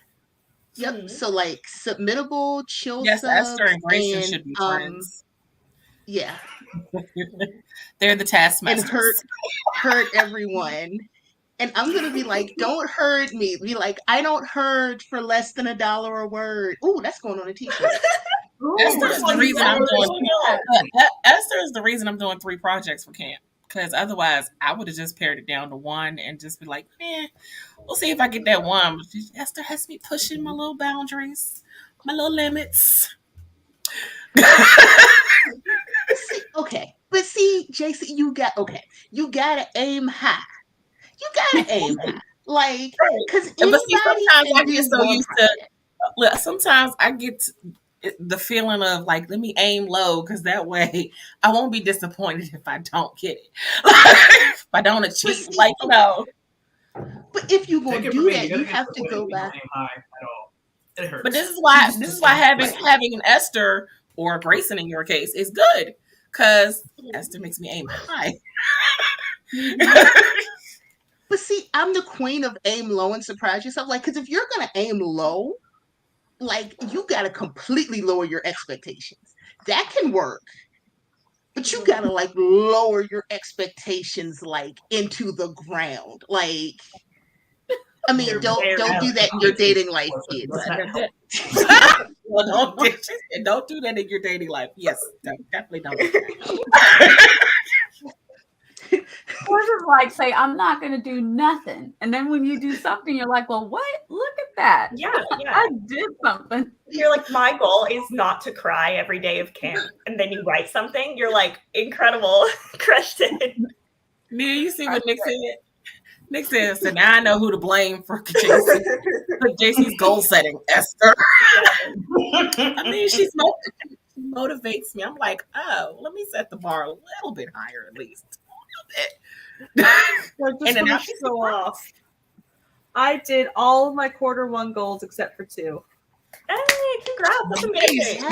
Yep. So like Submittable, Chill Yes, Subs, Esther and Grayson should be friends. Yeah. They're the taskmasters. And hurt everyone. And I'm gonna be like, don't hurt me. Be like, I don't hurt for less than $1 a word. Ooh, that's going on a t-shirt. Esther is the reason I'm doing. Esther is the reason I'm doing 3 projects for camp. Because otherwise, I would have just pared it down to 1 and just be like, we'll see if I get that 1. But Esther has me pushing my little boundaries, my little limits. Okay, but see, Jason, you gotta aim high. You gotta aim high, like, because sometimes I get so used to. Sometimes I get the feeling of like, let me aim low, because that way I won't be disappointed if I don't get it. If I don't achieve, like, no. But if you're gonna do that, you have to go back. It hurts. But this is why having an Esther or Grayson in your case is good, because Esther makes me aim high. But see, I'm the queen of aim low and surprise yourself. Like, because if you're gonna aim low, like, you gotta completely lower your expectations. That can work, but you gotta like lower your expectations like into the ground. Like, I mean, don't do that in your dating life, kids. Well, don't do that in your dating life. Yes, definitely don't do that. Or just like say, I'm not going to do nothing. And then when you do something, you're like, well, what? Look at that. Yeah. I did something. You're like, my goal is not to cry every day of camp. And then you write something, you're like, incredible. Crushed it. Mia, you see what Nick said? Nick says, so now I know who to blame for JC's goal setting, Esther. I mean, she motivates me. I'm like, oh, let me set the bar a little bit higher at least. And then go off. I did all of my Q1 goals except for 2. Hey, congrats! That's amazing.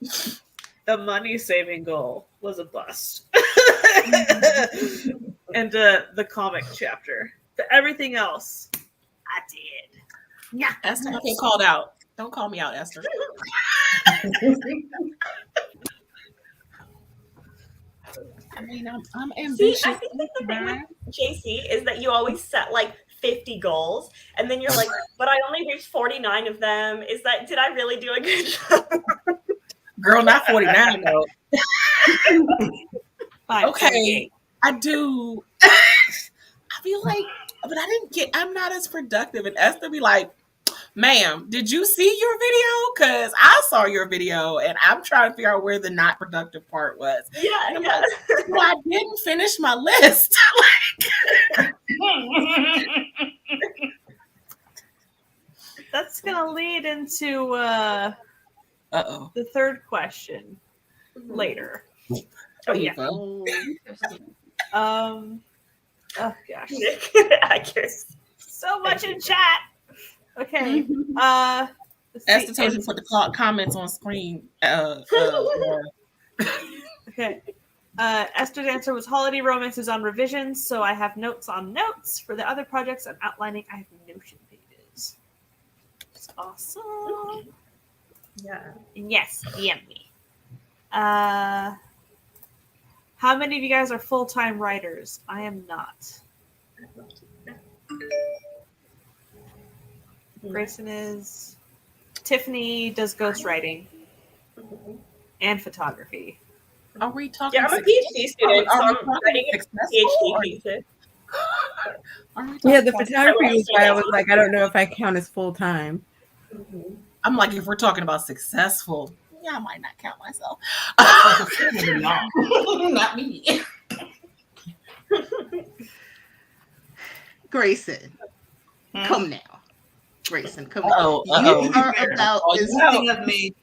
Yes. The money saving goal was a bust, and the comic chapter. But everything else, I did. Yeah, Esther, I get called out. Don't call me out, Esther. I mean, I'm ambitious. See, I think the thing with JC is that you always set like 50 goals, and then you're like, but I only reached 49 of them. Did I really do a good job? Girl, not 49 though. 5, okay, I do. I feel like, but I'm not as productive. And Esther be like, ma'am, did you see your video? Because I saw your video and I'm trying to figure out where the not productive part was. Yeah. Like, well, I didn't finish my list. That's going to lead into the third question later. Oh, yeah. Oh, gosh. So much in chat. Okay. Esther told you to put the comments on screen. Okay. Esther's answer was holiday romances on revisions, so I have notes on notes. For the other projects I'm outlining, I have Notion pages. It's awesome. Yeah. Yes, yummy. How many of you guys are full-time writers? I am not. Grayson is. Tiffany does ghostwriting and photography. Are we talking? Yeah, I'm a PhD student, so I'm writing a PhD thesis. Yeah, the photography was why I was like, I don't know if I count as full time. I'm like, if we're talking about successful, yeah, I might not count myself. Not me. Grayson, come now. Grayson, come on. You are about as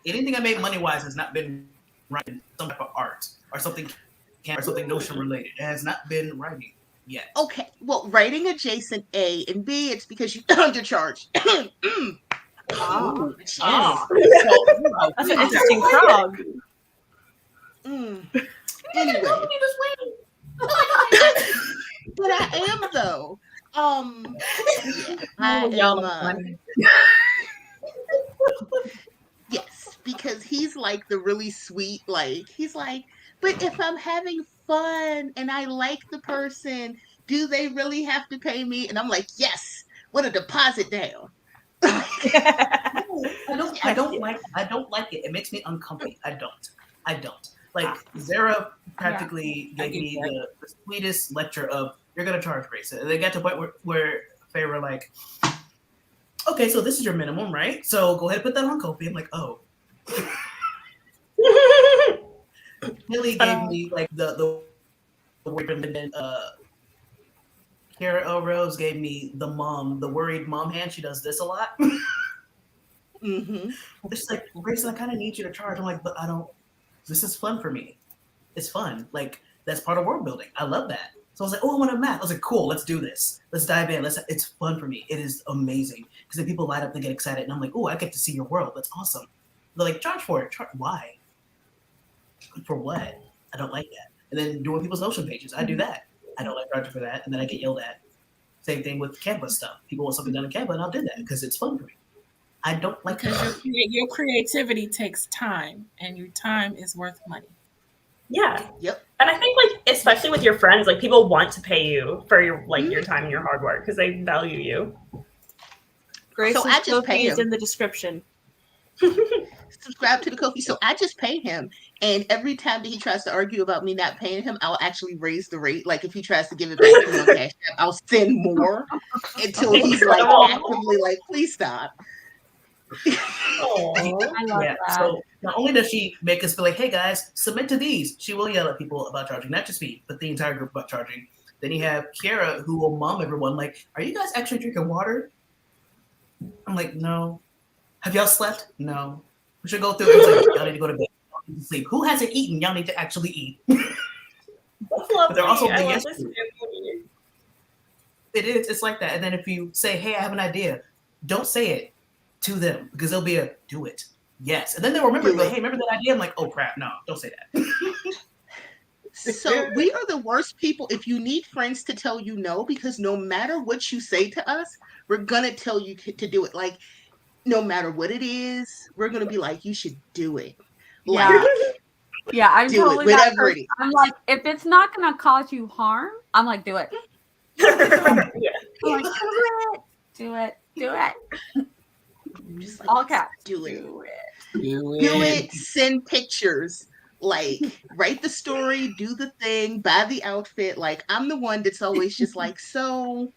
anything I made money wise has not been writing some type of art or something notion related. It has not been writing yet. Okay, well, writing adjacent A and B, it's because you undercharge. Oh, That's that's an interesting frog. Anyway, but I am though. I am. Yes, because he's like the really sweet. Like he's like, but if I'm having fun and I like the person, do they really have to pay me? And I'm like, yes. What a deposit down. I don't like it. It makes me uncomfy. I don't. Like Zara practically gave me the sweetest lecture of you're gonna charge Grayson. And they got to the point where they were like, okay, so this is your minimum, right? So go ahead and put that on Kofi. I'm like, oh. Millie gave me like the Kara Rose gave me the worried mom hand. She does this a lot. It's like, Grayson, I kind of need you to charge. I'm like, but I don't. This is fun for me. It's fun. Like that's part of world building. I love that. So I was like, oh, I want a math. I was like, cool, let's do this. Let's dive in. It's fun for me. It is amazing because then people light up and get excited, and I'm like, oh, I get to see your world. That's awesome. They're like, charge for it. Why? For what? I don't like that. And then doing people's Notion pages, I do that. I don't like charging for that, and then I get yelled at. Same thing with Canva stuff. People want something done in Canva, and I'll do that because it's fun for me. I don't like because your creativity takes time, and your time is worth money. Yeah. Yep. And I think, like, especially with your friends, like, people want to pay you for your your time and your hard work because they value you. Grayson's so I just pay is him. In the description. Subscribe to the Kofi. So I just pay him, and every time that he tries to argue about me not paying him, I'll actually raise the rate. Like if he tries to give it back to me on Cash App, I'll send more until he's like actively like, please stop. I love that. So not only does she make us feel like, hey guys, submit to these, she will yell at people about charging, not just me, but the entire group about charging. Then you have Kiara who will mom everyone like, are you guys actually drinking water? I'm like, no. Have y'all slept? No. We should go through it. Like, y'all need to go to bed. Y'all need to sleep. Who hasn't eaten? Y'all need to actually eat. But they're also being yes. It is. It's like that. And then if you say, hey, I have an idea, don't say it to them because they'll be do it. Yes. And then they'll remember, hey, remember that idea? I'm like, oh crap, no, don't say that. So we are the worst people if you need friends to tell you no, because no matter what you say to us, we're going to tell you to do it. Like, no matter what it is, we're going to be like, you should do it. Like, yeah, I'm do totally it, whatever it is. I'm like, if it's not going to cause you harm, I'm like, do it. I'm like, do it. Just like, all caps. Do it. Send pictures. Like, write the story, do the thing, buy the outfit. Like, I'm the one that's always just like, so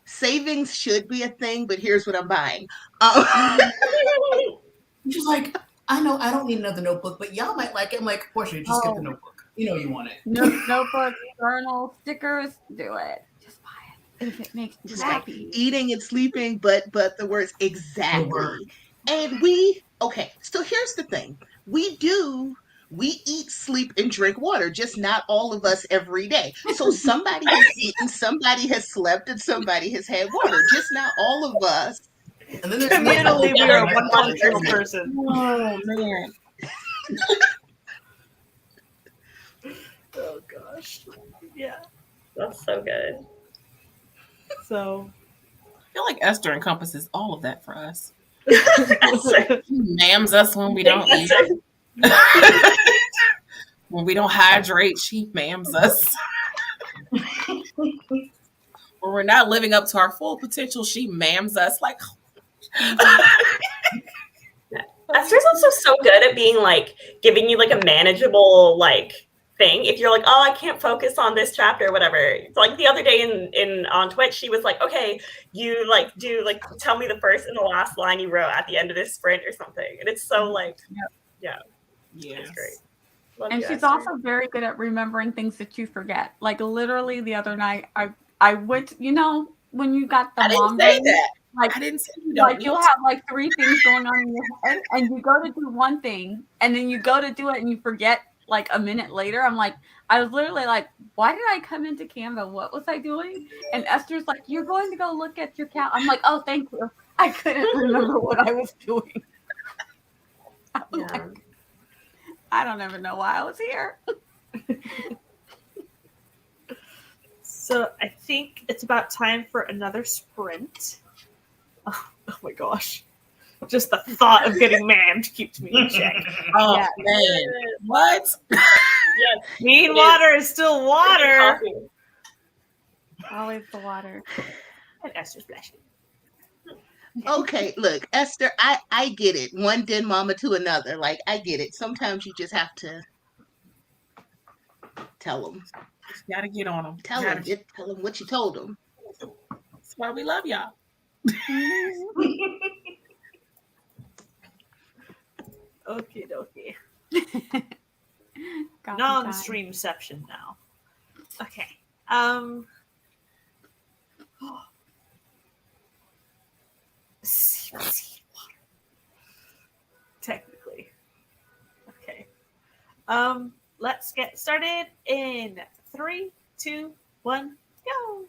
savings should be a thing, but here's what I'm buying. She's like, I know I don't need another notebook, but y'all might like it. I'm like, Porscha, just get the notebook. You know you want it. Notebook, journal, stickers, do it. Just buy it. If it makes you happy. Like eating and sleeping, but the words exactly. And so here's the thing. We eat, sleep, and drink water, just not all of us every day. So somebody has eaten, somebody has slept, and somebody has had water, just not all of us. And then there's communally, we are one functional person. Oh, man. Oh, gosh. Yeah. That's so good. So I feel like Esther encompasses all of that for us. She mams us when we don't eat. When we don't hydrate, she mams us. When we're not living up to our full potential, she mams us. Like, Esther's also so good at being like giving you like a manageable like thing. If you're like, oh, I can't focus on this chapter or whatever. It's like the other day in on Twitch, she was like, okay, you like do like tell me the first and the last line you wrote at the end of this sprint or something. And it's so like, yeah. It's great. Love and you, she's Esther. also very good at remembering things that you forget. Like literally the other night, I went, when you got the mom say ring, that. Like, I didn't say you don't. like you'll have like 3 things going on in your head, and you go to do one thing, and then you go to do it, and you forget like a minute later. I'm like, I was literally like, why did I come into Canva? What was I doing? And Esther's like, you're going to go look at your count. I'm like, oh, thank you. I couldn't remember what I was doing. I was Yeah. like, I don't ever know why I was here. So I think it's about time for another sprint. Oh my gosh. Just the thought of getting manned keeps me in check. Oh Yeah. man, what? Yes. Mean It water is still water. Coffee. Always the water. And Esther's flashing. Okay, look, Esther, I get it. One den mama to another. Like, I get it. Sometimes you just have to tell them. You gotta get on them. Tell them what you told them. That's why we love y'all. Okie dokie. Got the time. Non-streamception now. Okay. Seed water. Technically. Okay. Let's get started in 3, 2, 1, go.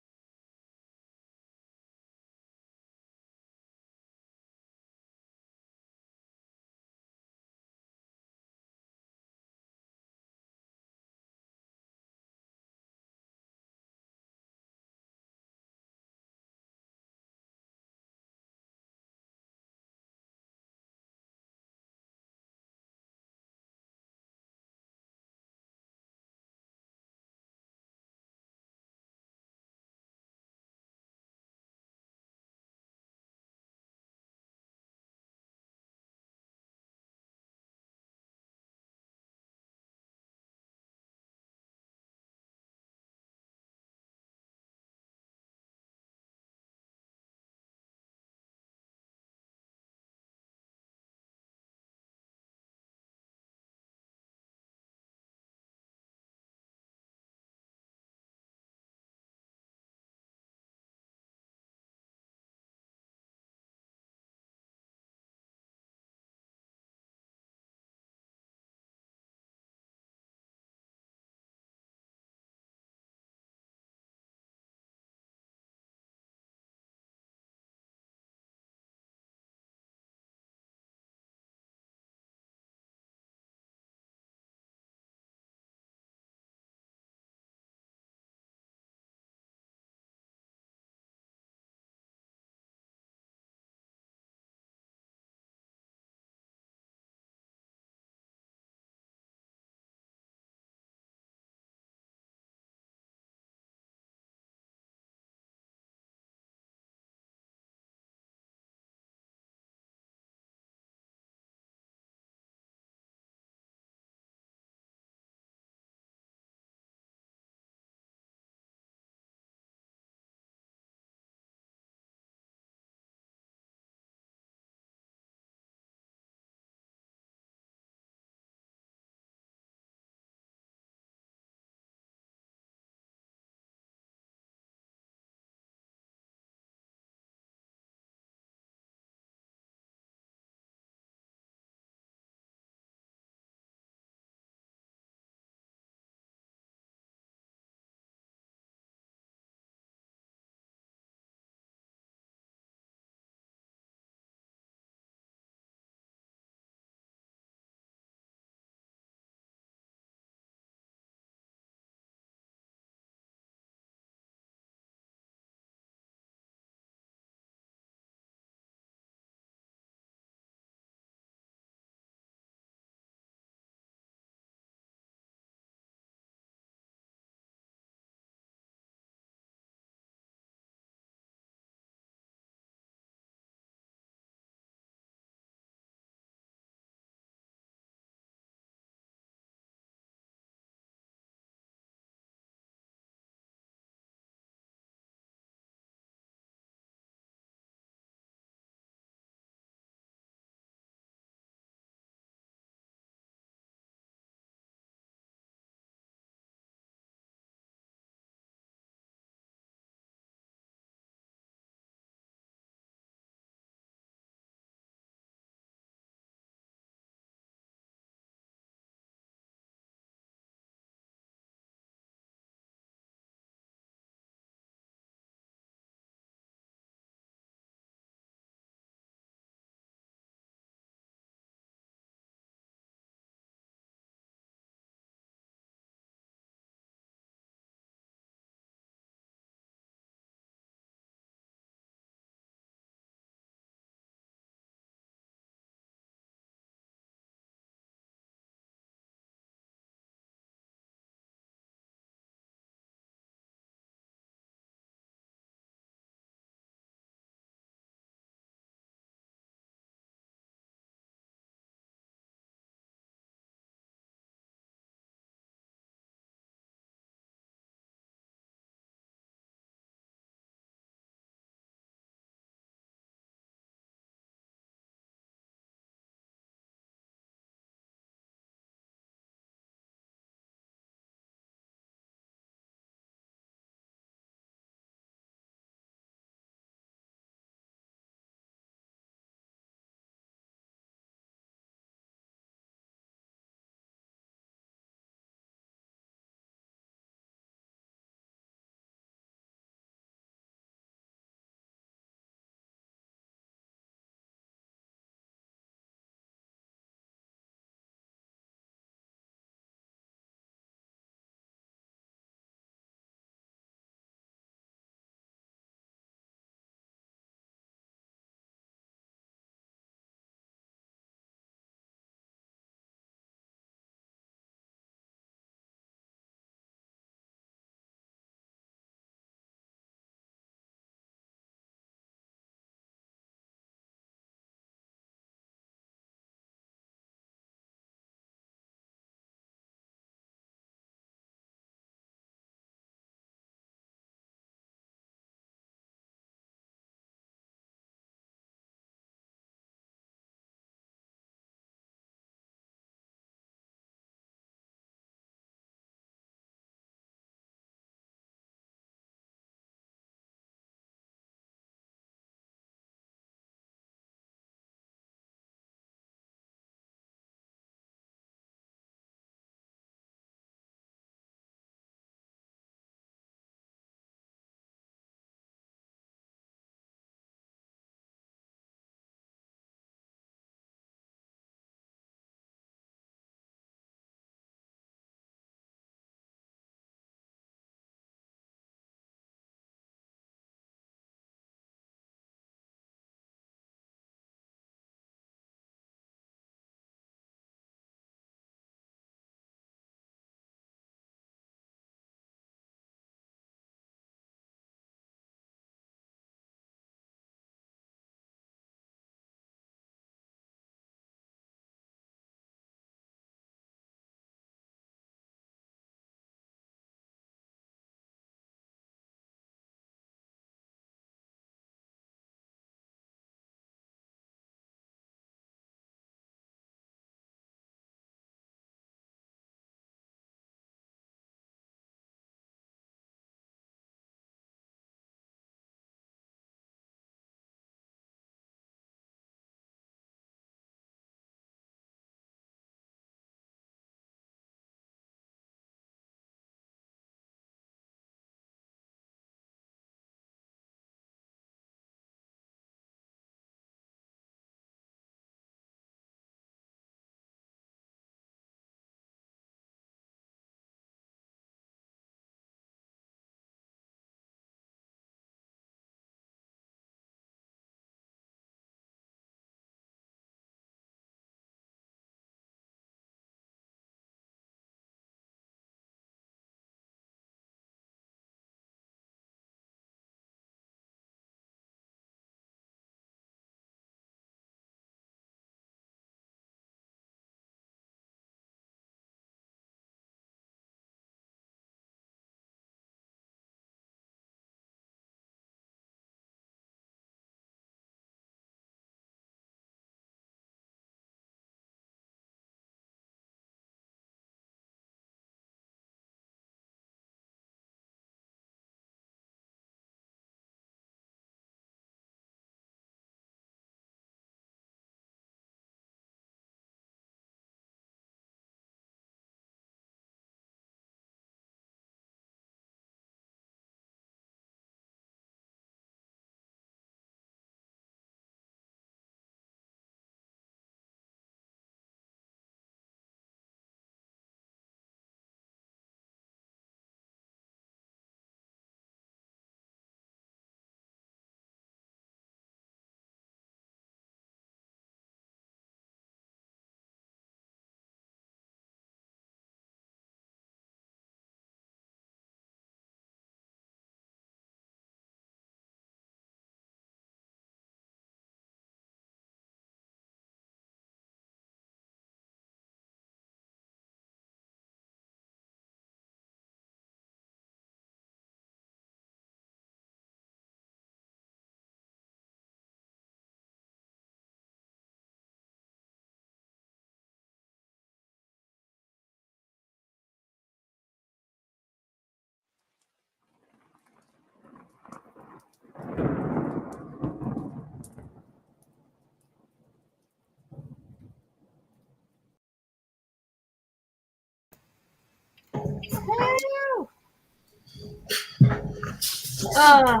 Oh,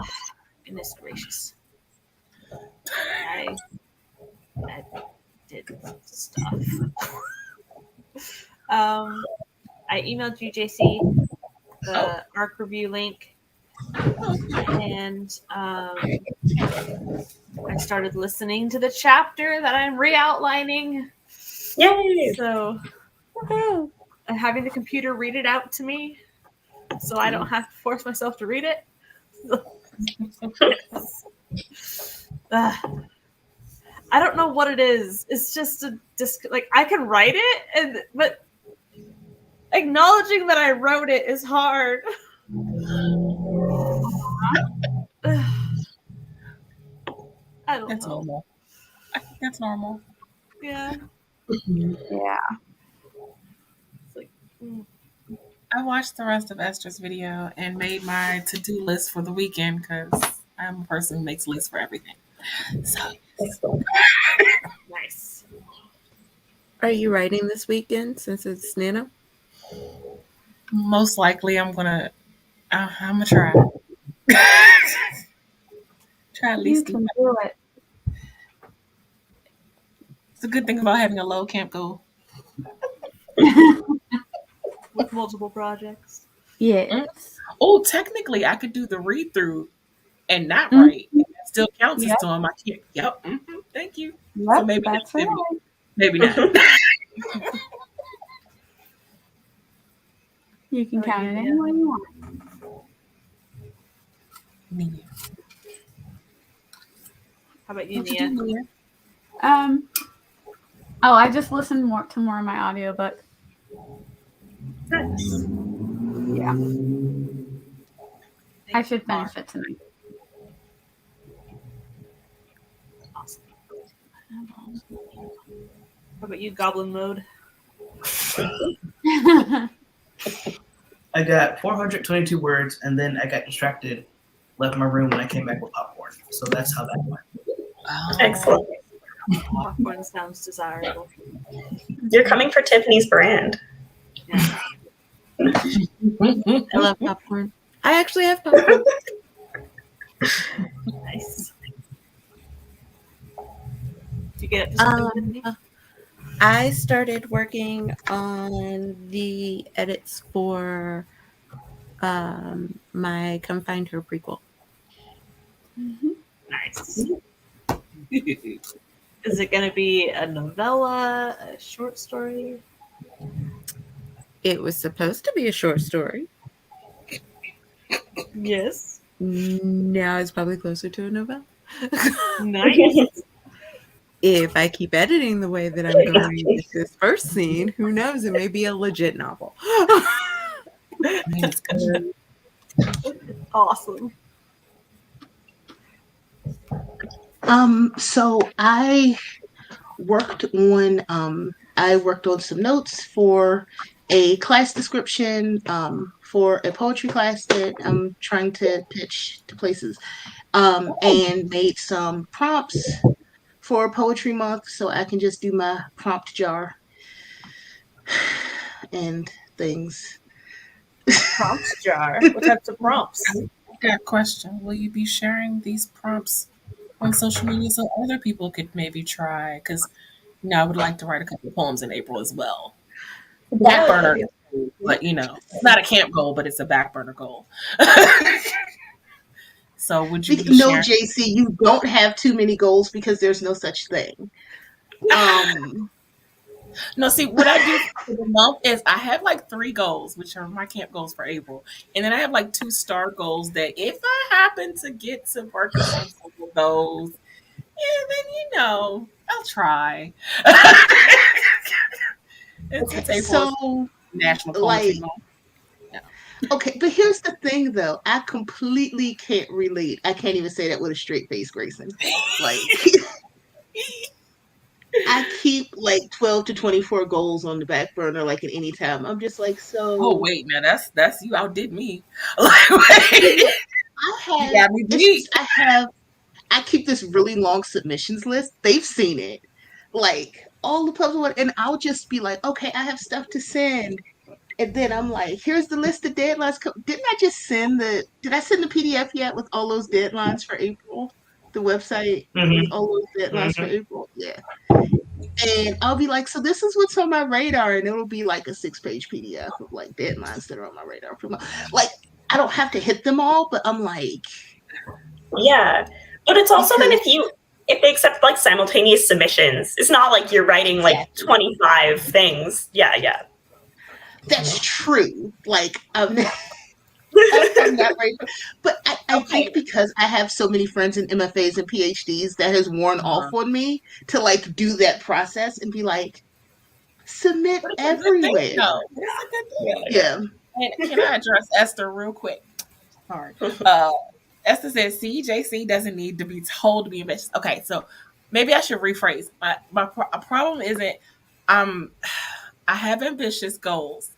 goodness gracious. I did stuff. I emailed you, JC, the ARC review link, and I started listening to the chapter that I'm re-outlining. Yay! So I'm having the computer read it out to me, so I don't have to force myself to read it. I don't know what it is. It's just like I can write it, but acknowledging that I wrote it is hard. I don't That's know. normal. I think that's normal. Yeah. Yeah. It's like, I watched the rest of Esther's video and made my to-do list for the weekend because I'm a person who makes lists for everything. So nice. Are you writing this weekend since it's NaNo? most likely I'm gonna try. Try at You least can do it. It's a good thing about having a low camp goal. With multiple projects. Yes. Oh, technically I could do the read through and not write. It still counts as doing my camp. Yep. Mm-hmm. Thank you. Yep, So maybe that's maybe, right. maybe not. You can count it any way you want. Nia. How about you, What you do, Nia? Nia? Oh, I just listened to more of my audiobook. Nice. Yeah. I should finish it tonight. Awesome. How about you, Goblin Mode? I got 422 words, and then I got distracted, left my room when I came back with popcorn. So that's how that went. Oh. Excellent. Popcorn sounds desirable. You're coming for Tiffany's brand. Yeah. I love popcorn. I actually have popcorn. Nice. Did you get up to something, Tiffany? I started working on the edits for my Confined Her prequel. Nice. Is it going to be a novella, a short story? It was supposed to be a short story. Yes. Now it's probably closer to a novella. Nice. If I keep editing the way that I'm going with this first scene, who knows? It may be a legit novel. It's good. Awesome. So I worked on some notes for a class description for a poetry class that I'm trying to pitch to places, and made some prompts for Poetry Month so I can just do my prompt jar and things. Prompts jar. What types of prompts? I got a question. Will you be sharing these prompts on social media so other people could maybe try? Because I would like to write a couple of poems in April as well. Back burner, but it's not a camp goal, but it's a back burner goal. So would you be No, sharing? JC, you don't have too many goals because there's no such thing. No, see, what I do for the month is I have like 3 goals, which are my camp goals for April. And then I have like 2 star goals that if I happen to get to work on some of those, then I'll try. it's April, So, National Poetry like, Month. okay, but here's the thing, though. I completely can't relate. I can't even say that with a straight face, Grayson. Like, I keep like 12 to 24 goals on the back burner, like at any time. I'm just like, so. Oh wait, now that's you outdid me. Like, wait. I have. I keep this really long submissions list. They've seen it, like all the puzzle, and I'll just be like, okay, I have stuff to send, And then I'm like, here's the list of deadlines. Didn't I just send did I send the PDF yet with all those deadlines for April? The website with all those deadlines for April? Yeah. And I'll be like, so this is what's on my radar. And it'll be like a 6-page PDF of like deadlines that are on my radar. Like, I don't have to hit them all, but I'm like. Yeah. But it's also then if they accept like simultaneous submissions, it's not like you're writing like 25 things. Yeah. That's true. Like, I'm not right. But I think because I have so many friends in MFAs and PhDs, that has worn off on me to like do that process and be like, submit everywhere. Yeah. And can I address Esther real quick? Sorry. Esther says, see, JC doesn't need to be told to be ambitious. Okay, so maybe I should rephrase. My problem isn't I have ambitious goals,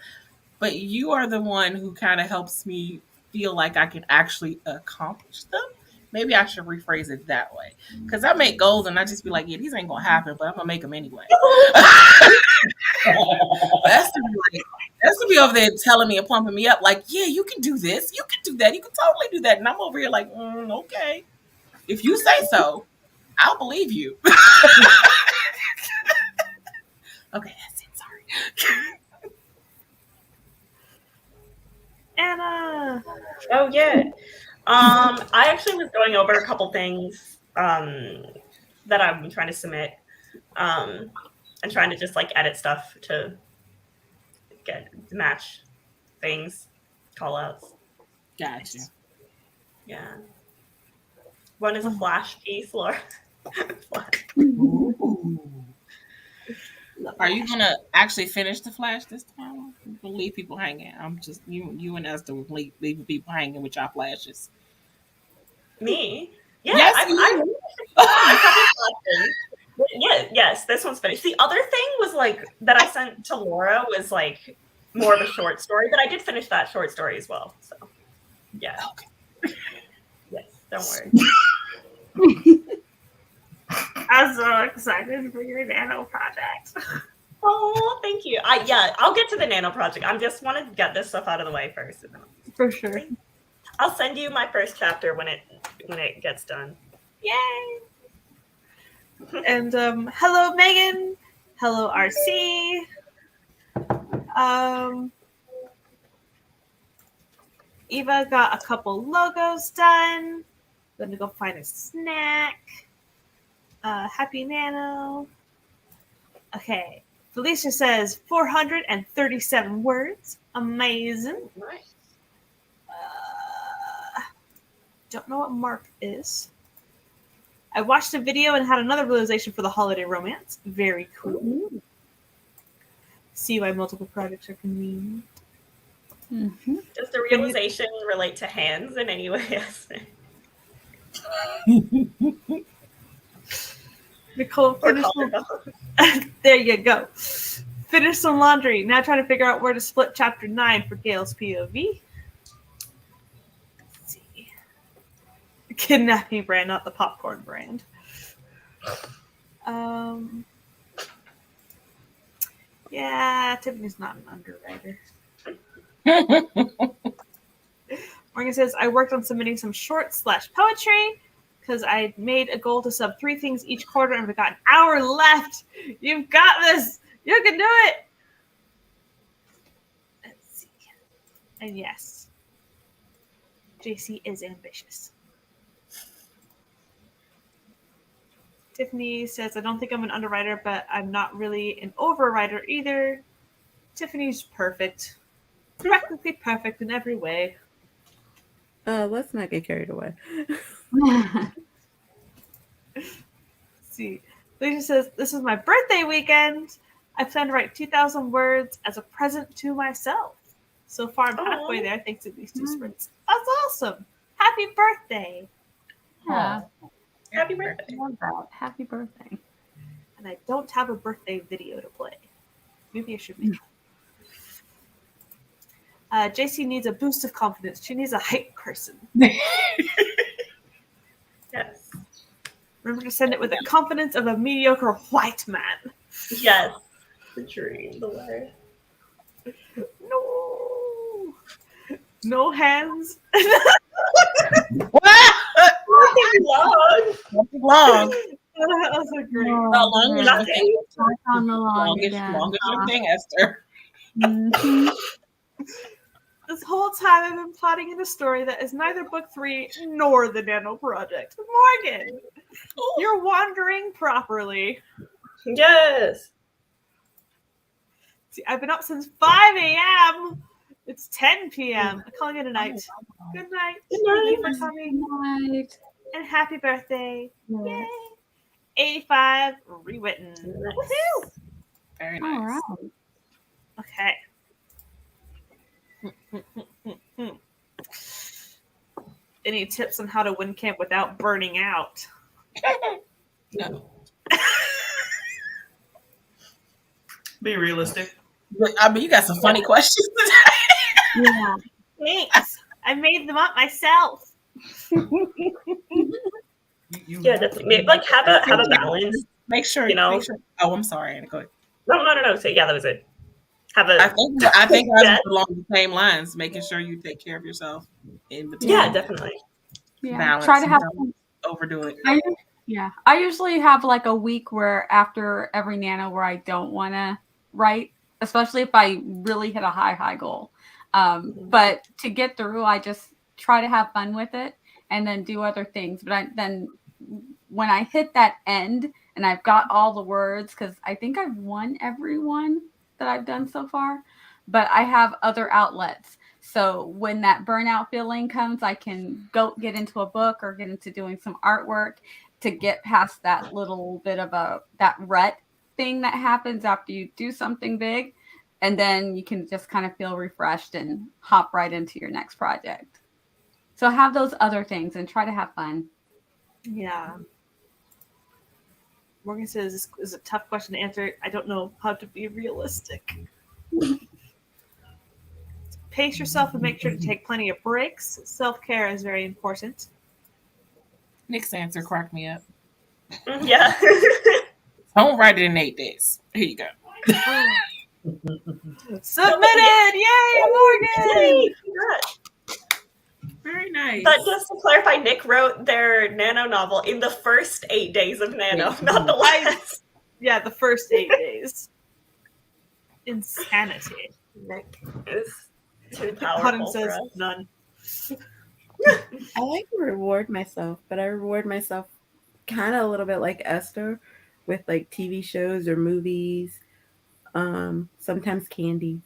but you are the one who kind of helps me feel like I can actually accomplish them. Maybe I should rephrase it that way. Because I make goals and I just be like, yeah, these ain't going to happen, but I'm going to make them anyway. That's to be over there telling me and pumping me up like, yeah, you can do this. You can do that. You can totally do that. And I'm over here like, okay. If you say so, I'll believe you. Okay, that's it. Sorry. Anna. Oh, yeah. I actually was going over a couple things that I'm trying to submit and trying to just like edit stuff to match things, call outs. Gotcha. Yeah. One is a flash piece, Laura. Are you gonna actually finish the flash this time? We'll leave people hanging. I'm just you and Esther will leave people hanging with your flashes. Me? Yeah. Yes, yes, this one's finished. The other thing was like that I sent to Laura was like more of a short story, but I did finish that short story as well. So yeah. Okay. Yes, don't worry. I'm so excited for your nano project. Oh, thank you. I'll get to the nano project. I just want to get this stuff out of the way first. For sure. I'll send you my first chapter when it gets done. Yay! And hello, Megan. Hello, RC. Eva got a couple logos done. Gonna go find a snack. Happy Nano. Okay. Felicia says 437 words. Amazing. Nice. Don't know what Mark is. I watched a video and had another realization for the holiday romance. Very cool. See why multiple projects are convenient. Mm-hmm. Does the realization relate to hands in any way? Nicole, there you go. Finish some laundry. Now trying to figure out where to split chapter 9 for Gail's POV. Let's see. The kidnapping brand, not the popcorn brand. Yeah, Tiffany's not an underwriter. Morgan says, I worked on submitting some short/poetry because I made a goal to sub 3 things each quarter and we've got an hour left. You've got this. You can do it. Let's see. And yes, JC is ambitious. Tiffany says, I don't think I'm an underwriter, but I'm not really an overwriter either. Tiffany's perfect. Practically perfect in every way. Let's not get carried away. See, Lisa says, this is my birthday weekend. I plan to write 2,000 words as a present to myself. So far, I'm halfway there, thanks to these 2 sprints. That's awesome. Happy birthday. Yeah. Happy birthday. Happy birthday. And I don't have a birthday video to play. Maybe I should make one. JC needs a boost of confidence. She needs a hype person. Yes. Remember to send it with the confidence of a mediocre white man. Yes. The dream, the way. No. No hands. Long. Long. That was so great. How long was the Nothing. thing? I found the long Longest again. thing, Esther. Mhm. This whole time I've been plotting in a story that is neither book 3 nor the Nano Project. Morgan, you're wandering properly. Yes. See, I've been up since 5 a.m. It's 10 p.m. I'm calling it a night. Good night. Good night. Thank you for coming. Right. And happy birthday. Yeah. Yay. 85 rewritten. Nice. Woohoo! Very All nice. right. Okay. Any tips on how to win camp without burning out? No. Be realistic. I mean, you got some funny questions today. Yeah. Thanks. I made them up myself. Yeah, definitely. Like have a balance. Make sure. Oh, I'm sorry. Go ahead. No. So yeah, that was it. Have a I think I Yeah. was along the same lines, making sure you take care of yourself in between. yeah, definitely. Yeah. Balance Try to and have don't overdo it. I usually have like a week where after every nano where I don't want to write, especially if I really hit a high goal. But to get through, I just try to have fun with it and then do other things. But then when I hit that end and I've got all the words, because I think I've won every one that I've done so far, but I have other outlets. So when that burnout feeling comes, I can go get into a book or get into doing some artwork to get past that little bit of that rut thing that happens after you do something big. And then you can just kind of feel refreshed and hop right into your next project. So have those other things and try to have fun. Yeah. Morgan says this is a tough question to answer. I don't know how to be realistic. Pace yourself and make sure to take plenty of breaks. Self-care is very important. Nick's answer cracked me up. Yeah. Don't write it in 8 days. Here you go. Submitted! Yay, Morgan! Yay, congrats. Very nice. But just to clarify, Nick wrote their Nano novel in the first 8 days of Nano, not the last. Yeah, the first 8 days. Insanity. Nick is too Autumn powerful for says us. none. I like to reward myself, but I reward myself kind of a little bit like Esther with like TV shows or movies, sometimes candy,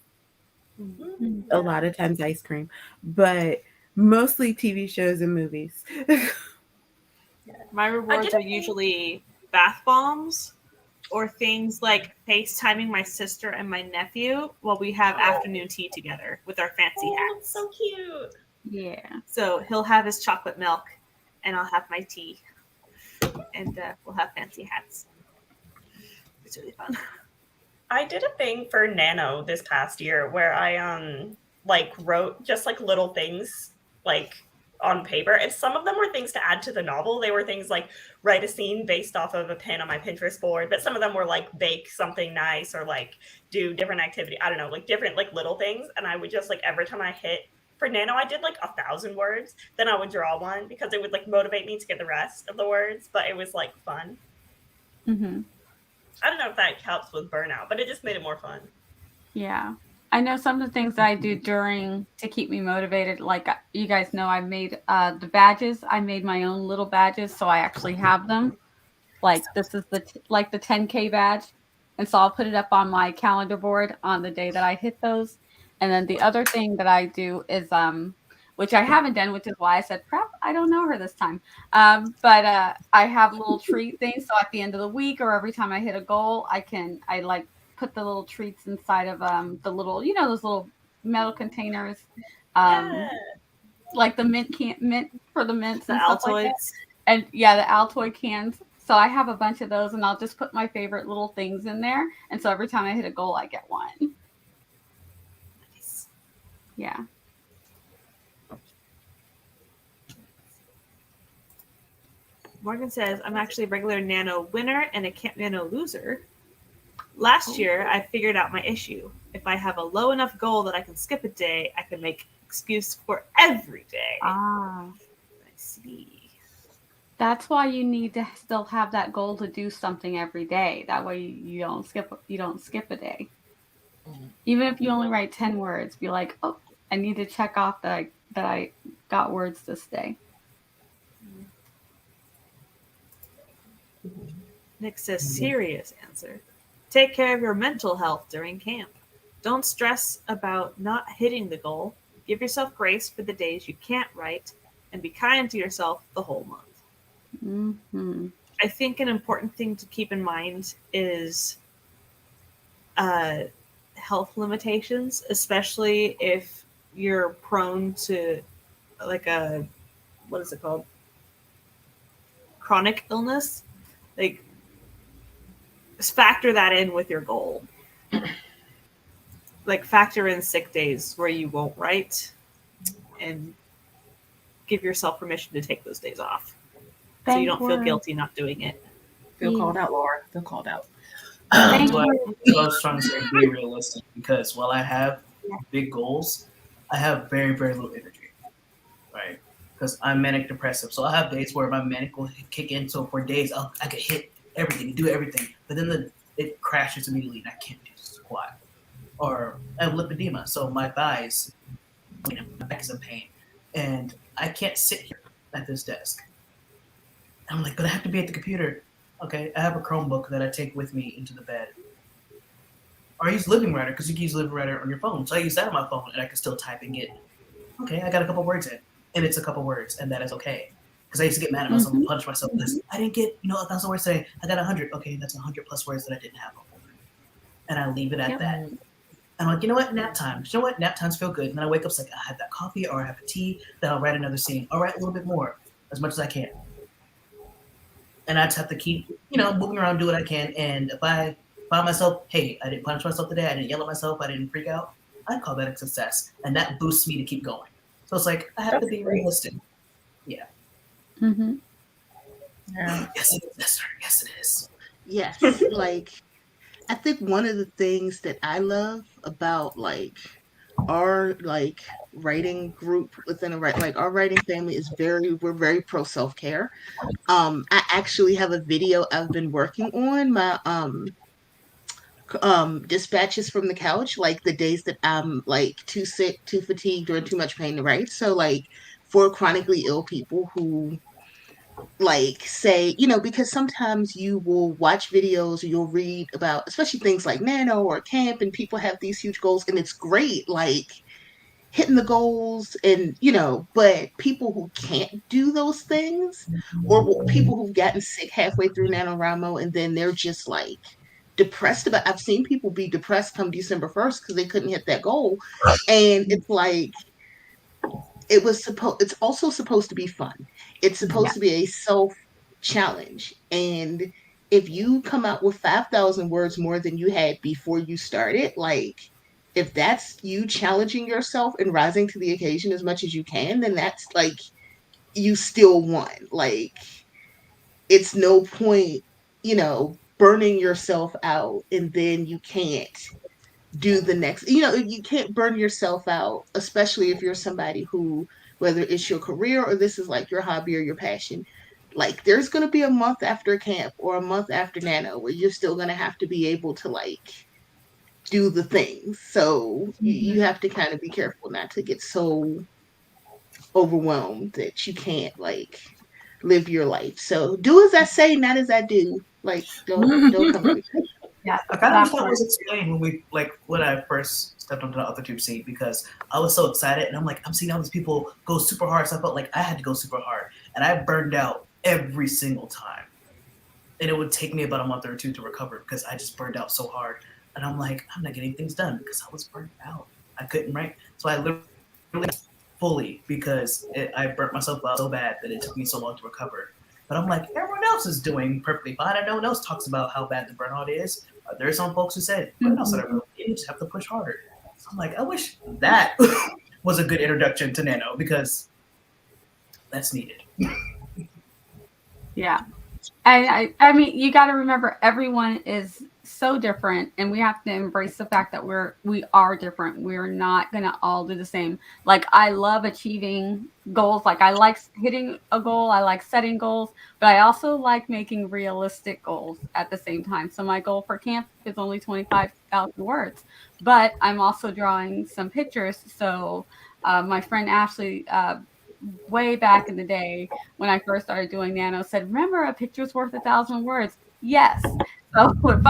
a lot of times ice cream, but mostly TV shows and movies. My rewards are usually bath bombs or things like FaceTiming my sister and my nephew while we have afternoon tea together with our fancy hats. So cute. Yeah. So he'll have his chocolate milk and I'll have my tea. And we'll have fancy hats. It's really fun. I did a thing for Nano this past year where I like wrote just like little things like on paper, and some of them were things to add to the novel. They were things like write a scene based off of a pin on my Pinterest board, but some of them were like bake something nice or like do different activity. I don't know, like different like little things. And I would just like every time I hit for Nano, I did like 1,000 words. Then I would draw one because it would like motivate me to get the rest of the words, but it was like fun. Mm-hmm. I don't know if that helps with burnout, but it just made it more fun. Yeah. I know some of the things that I do during to keep me motivated. Like you guys know, I made the badges. I made my own little badges, so I actually have them. Like this is the 10K badge, and so I'll put it up on my calendar board on the day that I hit those. And then the other thing that I do is which I haven't done, which is why I said prep. I don't know her this time, but I have little treat things. So at the end of the week or every time I hit a goal, I like put the little treats inside of the little, those little metal containers, like the mint for the mints, The and stuff like that. Altoids. And yeah, the Altoid cans. So I have a bunch of those, and I'll just put my favorite little things in there. And so every time I hit a goal, I get one. Nice. Yeah. Morgan says, I'm actually a regular Nano winner and a Camp NaNo loser. Last year, I figured out my issue. If I have a low enough goal that I can skip a day, I can make excuse for every day. Ah. I see. That's why you need to still have that goal to do something every day. That way you don't skip a day. Even if you only write 10 words, be like, oh, I need to check off that I got words this day. Nick says, serious answer. Take care of your mental health during camp. Don't stress about not hitting the goal. Give yourself grace for the days you can't write, and be kind to yourself the whole month. Mm-hmm. I think an important thing to keep in mind is health limitations, especially if you're prone to like what is it called? Chronic illness. Like, factor that in with your goal. Like, factor in sick days where you won't write, and give yourself permission to take those days off. So you don't feel guilty not doing it. Feel called out, Laura. Feel called out. That's what I was trying to say, be realistic, because while I have big goals, I have very, very little energy, right? Because I'm manic depressive. So I have days where my manic will kick in. So for days, I could hit everything, do everything. But then it crashes immediately and I can't do squat. Or I have lipedema. So my thighs, my back is in pain. And I can't sit here at this desk. I'm like, but I have to be at the computer. Okay, I have a Chromebook that I take with me into the bed. Or I use Living Writer, because you can use Living Writer on your phone. So I use that on my phone, and I can still type and get, okay, I got a couple words in. And it's a couple words, and that is okay. Because I used to get mad at myself and punish myself. Because I didn't get, 1,000 words today. I got 100. Okay, that's 100 plus words that I didn't have before. And I leave it at that. And I'm like, you know what, nap time. You know what, nap times feel good. And then I wake up, it's like, I have that coffee, or I have a tea, then I'll write another scene. I'll write a little bit more, as much as I can. And I just have to keep, moving around, do what I can. And if I find myself, hey, I didn't punish myself today, I didn't yell at myself, I didn't freak out, I'd call that a success. And that boosts me to keep going. So it's like, I have to be realistic. Yeah. Mm-hmm. Yeah. Yes, it is, Esther. Yes, it is. Yes. I think one of the things that I love about our writing group within our writing family is we're very pro self-care. I actually have a video I've been working on, my dispatches from the couch, like the days that I'm too sick, too fatigued, or in too much pain to write. So for chronically ill people who say, because sometimes you will watch videos or you'll read about, especially things like NaNo or camp, and people have these huge goals, and it's great, hitting the goals, and but people who can't do those things, or people who've gotten sick halfway through NaNoWriMo, and then they're just depressed about. I've seen people be depressed come December 1st because they couldn't hit that goal, and it's it's also supposed to be fun. It's supposed to be a self challenge, and if you come out with 5,000 words more than you had before you started, if that's you challenging yourself and rising to the occasion as much as you can, then that's you still won. It's no point, burning yourself out and then you can't do the next, you can't burn yourself out, especially if you're somebody who, whether it's your career or this is your hobby or your passion, there's going to be a month after camp or a month after NaNo where you're still going to have to be able to do the things. So you have to kind of be careful not to get so overwhelmed that you can't live your life. So do as I say, not as I do. Don't come at me. Yeah, I kind of wish that was explained when I first stepped onto the other tube scene, because I was so excited and I'm seeing all these people go super hard. So I felt like I had to go super hard, and I burned out every single time. And it would take me about a month or two to recover because I just burned out so hard. And I'm like, I'm not getting things done because I was burnt out. I couldn't write. So I literally fully, because I burnt myself out so bad that it took me so long to recover. But I'm like, everyone else is doing perfectly fine, and no one else talks about how bad the burnout is. There are some folks who said, burnouts are really, you just have to push harder. So I'm like, I wish that was a good introduction to NaNo, because that's needed. Yeah. I mean, you got to remember, everyone is so different, and we have to embrace the fact that we are different. We're not gonna all do the same. Like, I love achieving goals. Like, I like hitting a goal, I like setting goals, but I also like making realistic goals at the same time. So my goal for camp is only 25,000 words, but I'm also drawing some pictures. So my friend Ashley, way back in the day when I first started doing nano, said, remember, a picture's worth 1,000 words. Yes. So if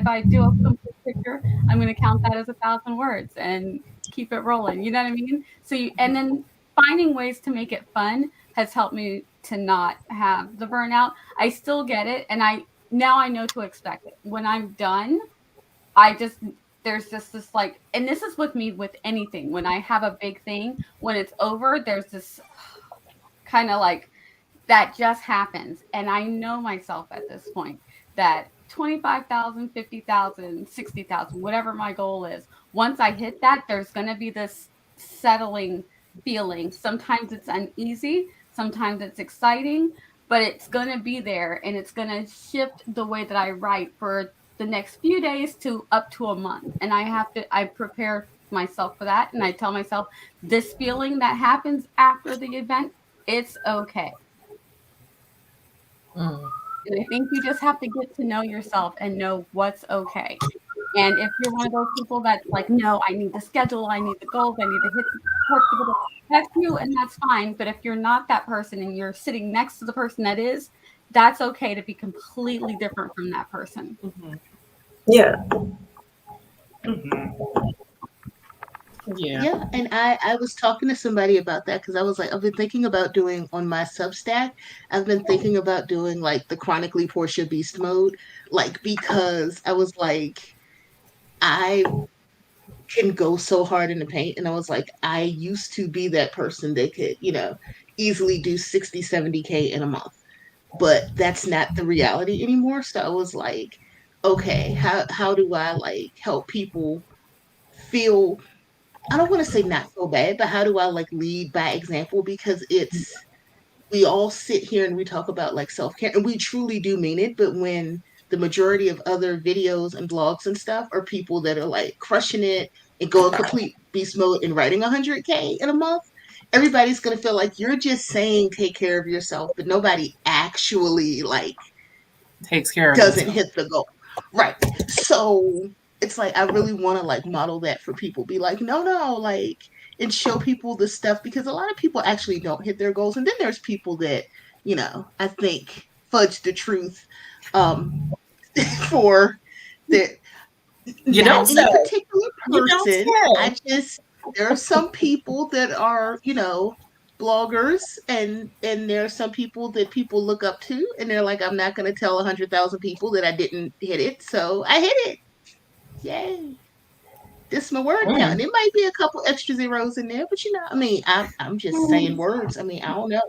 I do a complete picture, I'm going to count that as 1,000 words and keep it rolling. You know what I mean? So and then finding ways to make it fun has helped me to not have the burnout. I still get it, and now I know to expect it. When I'm done, there's just this, like, and this is with me with anything. When I have a big thing, when it's over, there's this kind of like, that just happens. And I know myself at this point that 25,000, 50,000, 60,000, whatever my goal is, once I hit that, there's going to be this settling feeling. Sometimes it's uneasy, sometimes it's exciting, but it's going to be there, and it's going to shift the way that I write for the next few days to up to a month. And I prepare myself for that. And I tell myself, this feeling that happens after the event, it's okay. And I think you just have to get to know yourself and know what's okay. And if you're one of those people that's like, no, I need the schedule, I need the goals, I need to hit the work, that's you, and that's fine. But if you're not that person and you're sitting next to the person that is, that's okay to be completely different from that person. Mm-hmm. Yeah. Mm-hmm. Yeah, and I was talking to somebody about that, because I was like, I've been thinking about doing on my Substack, I've been thinking about doing like the chronically Porscha beast mode, like, because I was like, I can go so hard in the paint, and I was like, I used to be that person that could, easily do 60, 70K in a month, but that's not the reality anymore. So I was like, okay, how do I like help people feel, I don't want to say not so bad, but how do I like lead by example? Because we all sit here and we talk about like self-care, and we truly do mean it. But when the majority of other videos and blogs and stuff are people that are like crushing it and going complete beast mode and writing 100K in a month, everybody's going to feel like you're just saying take care of yourself, but nobody actually like takes care of doesn't himself. hit the goal. Right. So it's like, I really want to like model that for people. Be like, no, like, and show people the stuff, because a lot of people actually don't hit their goals. And then there's people that, I think fudge the truth for that. You Not don't any say. particular person. There are some people that are, bloggers, and there are some people that people look up to, and they're like, I'm not going to tell 100,000 people that I didn't hit it, so I hit it. Yay! This is my word count. And it might be a couple extra zeros in there, but I mean, I'm just saying words. I mean, I don't know.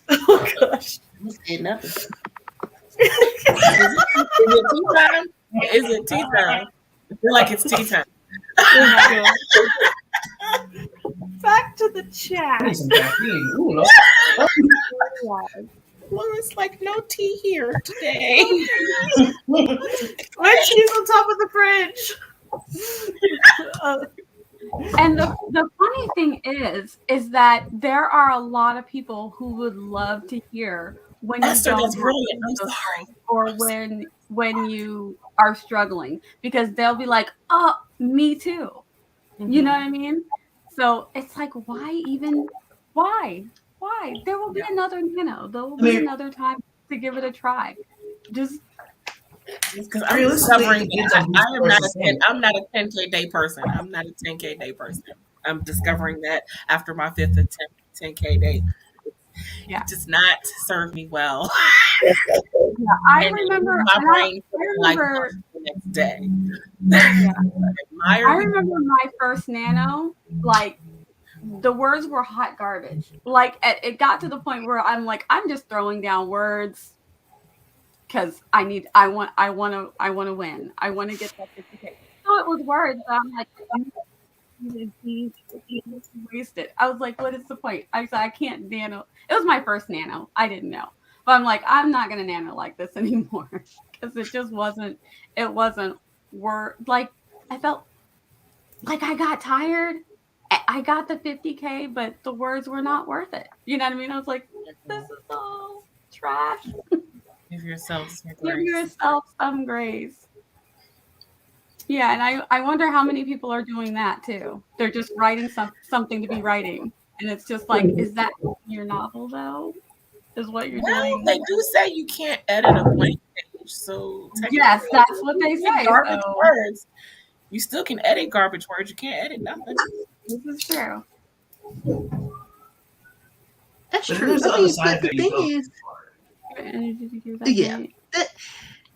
Oh gosh. I'm saying nothing. Is it tea time? Is it tea time? I feel like it's tea time. Back to the chat. I need some caffeine. Ooh, Laura's like, no tea here today. My tea's on top of the fridge. And the funny thing is that there are a lot of people who would love to hear when Esther, you don't that's brilliant. I'm sorry. or when you are struggling, because they'll be like, oh, me too. Mm-hmm. You know what I mean? So it's like, why? There will be another nano. There will be another time to give it a try. Just because I'm discovering that I'm not a 10K day person. I'm not a 10K day person. I'm discovering that after my 5th attempt 10K day. It does not serve me well. I remember the next day. I remember my first nano, like, the words were hot garbage. Like, it got to the point where I'm like, I'm just throwing down words because I want to win. I want to get that 50K. So it was words. So I'm like, wasted. I was like, what is the point? I said, I can't nano. It was my first nano. I didn't know, but I'm like, I'm not gonna nano like this anymore, because it just wasn't were like, I felt like I got tired. I got the 50K, but the words were not worth it. You know what I mean? I was like, this is all trash. Give yourself some Give grace. yourself some grace. Yeah, and I wonder how many people are doing that too. They're just writing something to be writing. And it's just like, is that your novel though? Is what you're doing? They do say you can't edit a blank page. So yes, that's what they say. Garbage So. words. You still can edit garbage words. You can't edit nothing. This is true. That's But true. there's the I other mean, side but the that you thing go is, Yeah.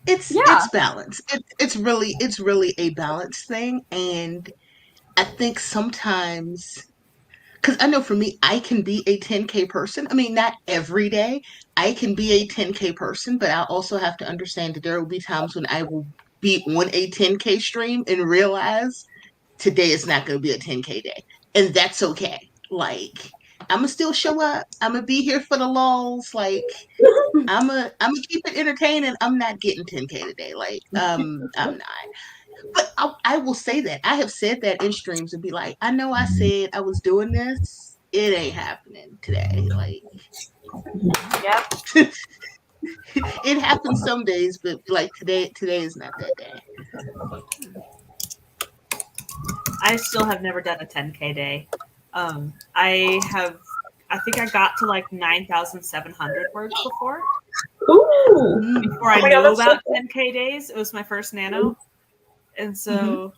it's balance. It's really a balance thing, and I think sometimes, because I know for me, I can be a 10K person. I mean, not every day. I can be a 10K person, but I also have to understand that there will be times when I will be on a 10K stream and realize today is not going to be a 10K day, and that's okay. Like, I'm gonna still show up. I'm gonna be here for the lulls. Like, I'm gonna keep it entertaining. I'm not getting 10K today. Like, I'm not. But I will say that I have said that in streams and be like, I know I said I was doing this. It ain't happening today. Like, Yep. it happens some days, but like today is not that day. I still have never done a 10K day. I think I got to like 9,700 words before. Ooh. Before I my knew God, that's about so 10K days. It was my first nano. And so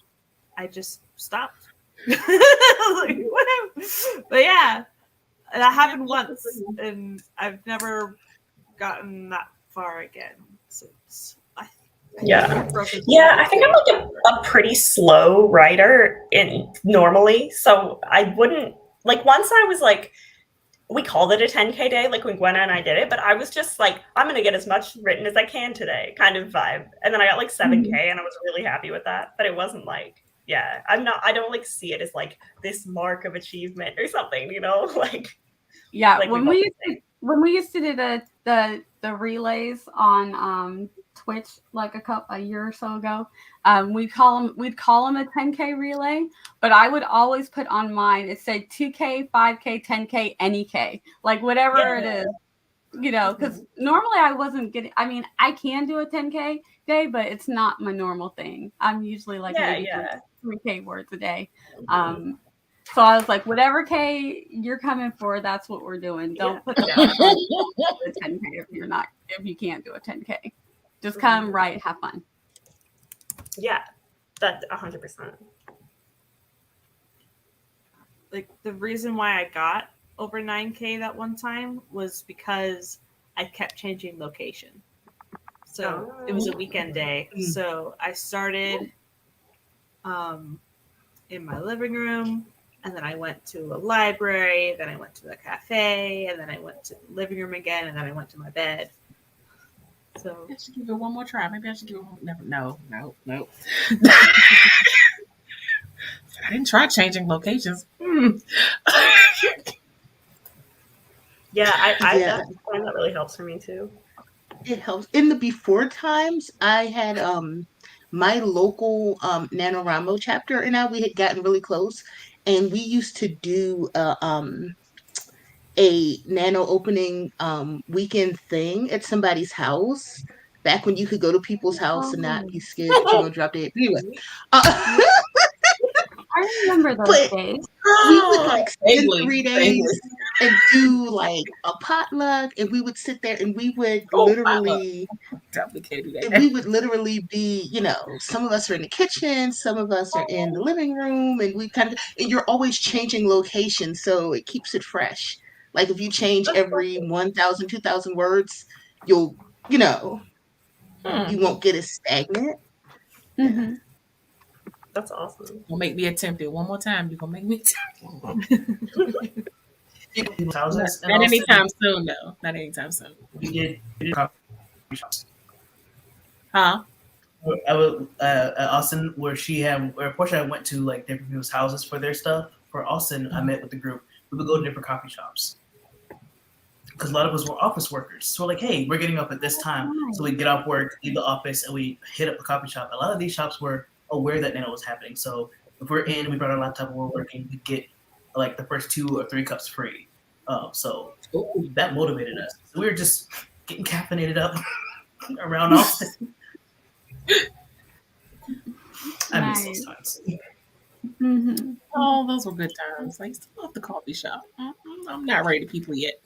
I just stopped. Like, whatever. But yeah, that happened once. And I've never gotten that far again since. Yeah. Yeah, I think I'm like a pretty slow writer normally. So I wouldn't like once I was like, we called it a 10K day, like when Gwenna and I did it, but I was just like, I'm gonna get as much written as I can today, kind of vibe. And then I got like 7K and I was really happy with that. But it wasn't like, yeah, I don't like see it as like this mark of achievement or something, you know? Like yeah, when we used to do the relays on Twitch like a year or so ago, we'd call them a 10K relay, but I would always put on mine, it said 2K, 5K, 10K, any K, like whatever it is, you know, because normally I wasn't getting, I mean, I can do a 10K day, but it's not my normal thing. I'm usually like maybe 3K words a day. So I was like, whatever K you're coming for, that's what we're doing. Don't put the 10K if you can't do a 10K. Just come, write, have fun. Yeah, that's 100%. Like the reason why I got over 9K that one time was because I kept changing location. So it was a weekend day. So I started in my living room, and then I went to a library, then I went to the cafe, and then I went to the living room again, and then I went to my bed. So I should give it one more try. Maybe I should give it one. No. I didn't try changing locations. Yeah, I find that really helps for me too. It helps. In the before times, I had my local NaNoWriMo chapter and we had gotten really close, and we used to do a nano opening weekend thing at somebody's house back when you could go to people's house and not be scared that you're gonna drop dead. Anyway, I remember those days. We would like spend 3 days and do like a potluck, and we would sit there and we would literally be, you know, some of us are in the kitchen, some of us are in the living room, and and you're always changing locations, so it keeps it fresh. Like if you change every 1,000, 2,000 words, you'll, you know, you won't get as stagnant. Mm-hmm. That's awesome. You'll make me attempt it one more time. You're gonna make me attempt it. Not anytime soon, though. Not anytime soon. We did coffee shops. Huh? I was at Austin, where Porscha went to like different people's houses for their stuff. For Austin, I met with the group. We would go to different coffee shops because a lot of us were office workers. So like, hey, we're getting up at this time, so we get off work, leave the office, and we hit up a coffee shop. A lot of these shops were aware that nano was happening. So if we're in, we brought our laptop and we're working, we get like the first 2 or 3 cups free. So that motivated us. So we were just getting caffeinated up around Austin. I miss those Nice. times. Mm-hmm. Oh, those were good times. I used to love the coffee shop. I'm not ready to people yet.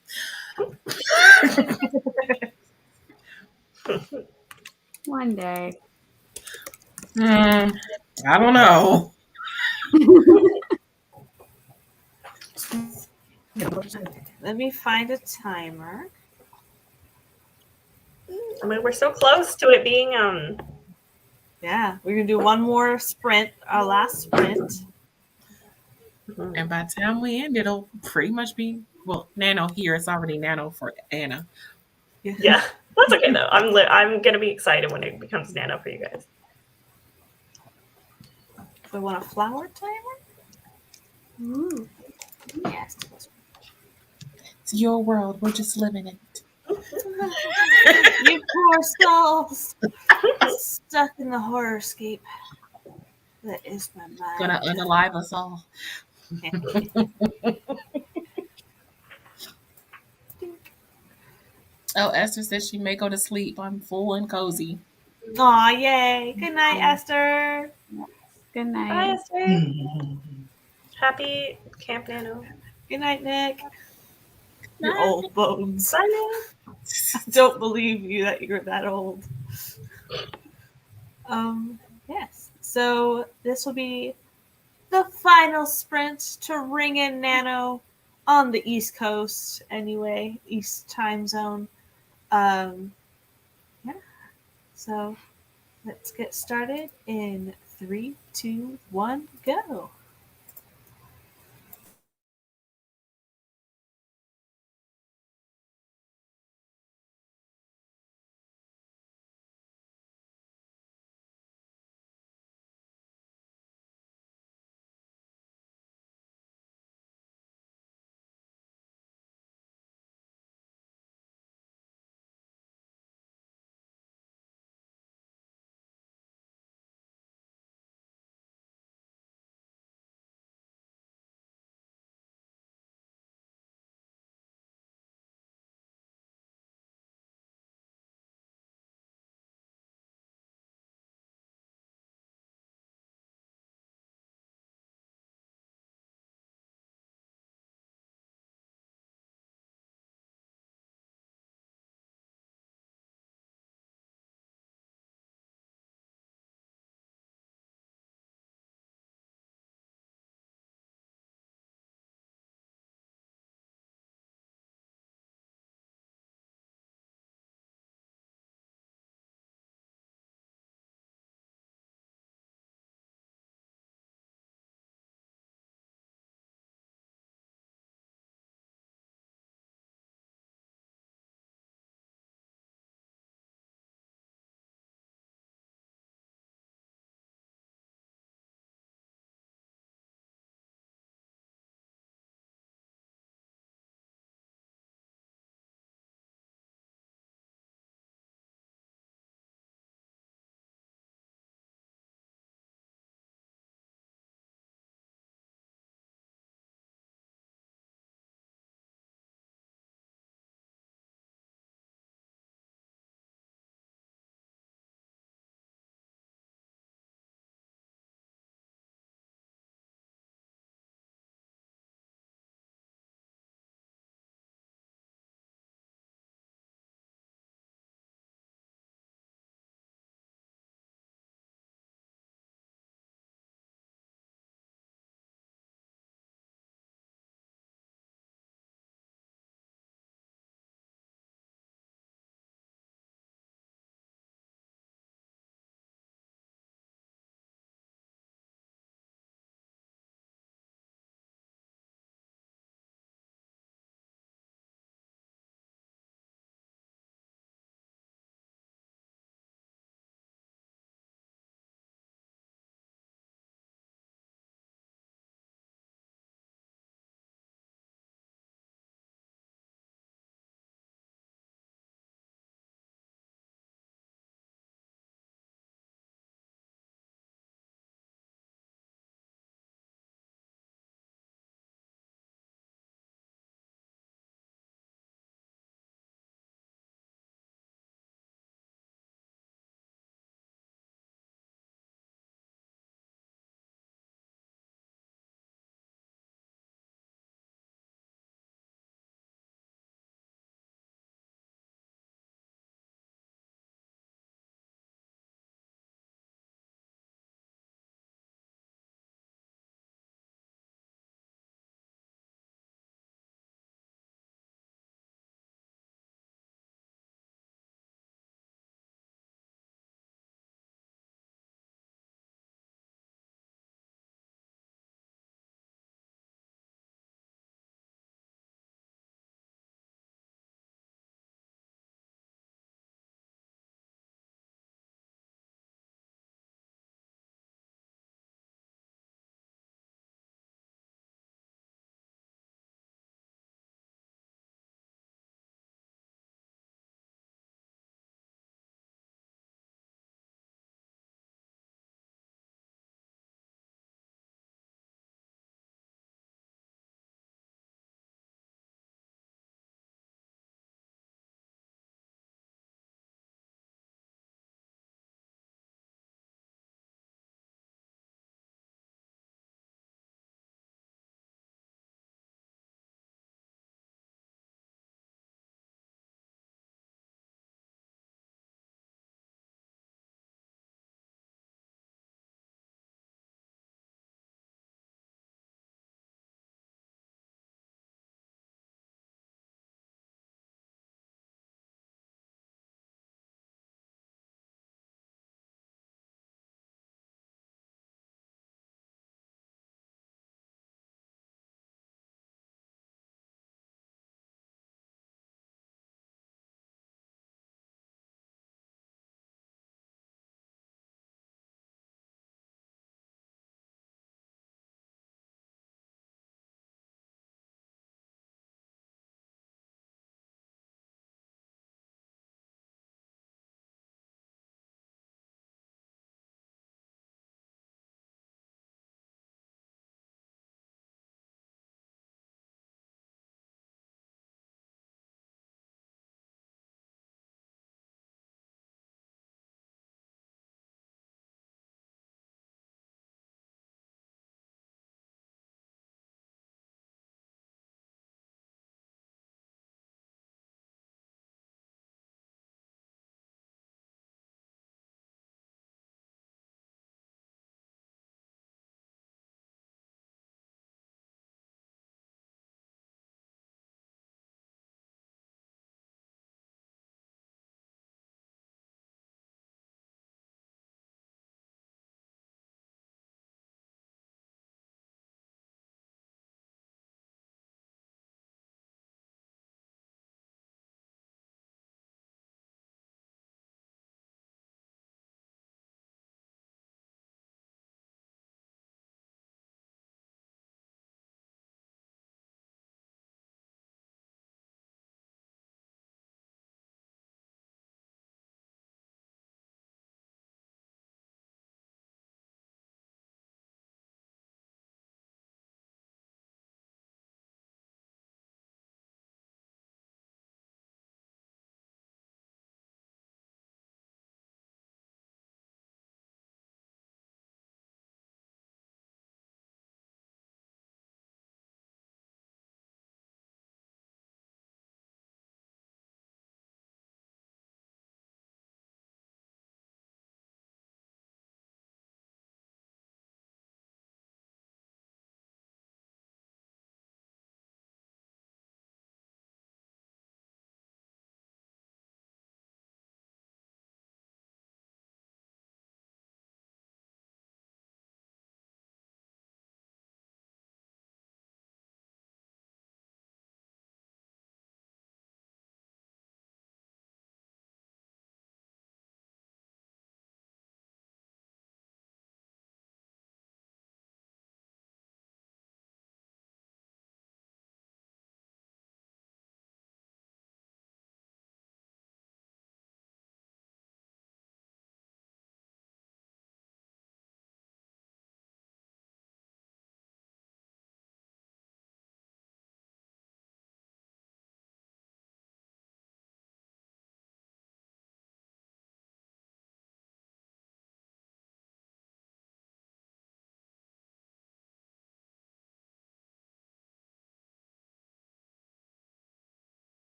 One day. I don't know. Let me find a timer. I mean, we're so close to it being Yeah, we're gonna do one more sprint, our last sprint. And by the time we end, it'll pretty much be, well, nano here. It's already nano for Anna. Yeah, that's okay though. I'm gonna be excited when it becomes nano for you guys. Do I want a flower timer? Ooh. Yes. It's your world. We're just living in it. You poor souls stuck in the horrorscape that is my mind. Gonna unalive us all. Oh, Esther says she may go to sleep. I'm full and cozy. Aw, yay. Good night, Esther. Good night. Bye, Esther. Happy Camp Nano. Good night, Nick. Your old bones. Bye, Nick. I don't believe you that you're that old. Yes. So this will be the final sprint to ring in Nano on the East Coast, anyway, East time zone. Yeah. So let's get started in 3, 2, 1, go.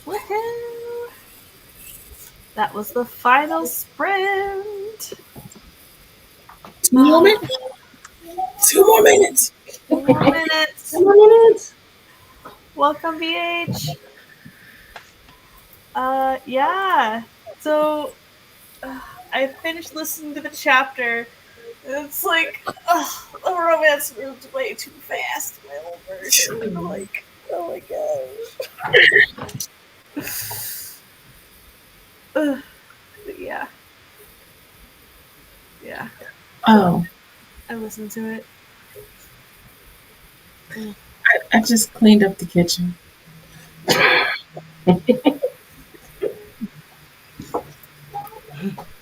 Woohoo! That was the final sprint. 2 more minutes. 2 more minutes. 2 more minutes. 2 more minutes. Welcome, BH. Yeah. So I finished listening to the chapter. It's like, the romance moved way too fast. My old version. I'm like, oh my gosh. But yeah. Yeah. Oh, I listened to it. I just cleaned up the kitchen.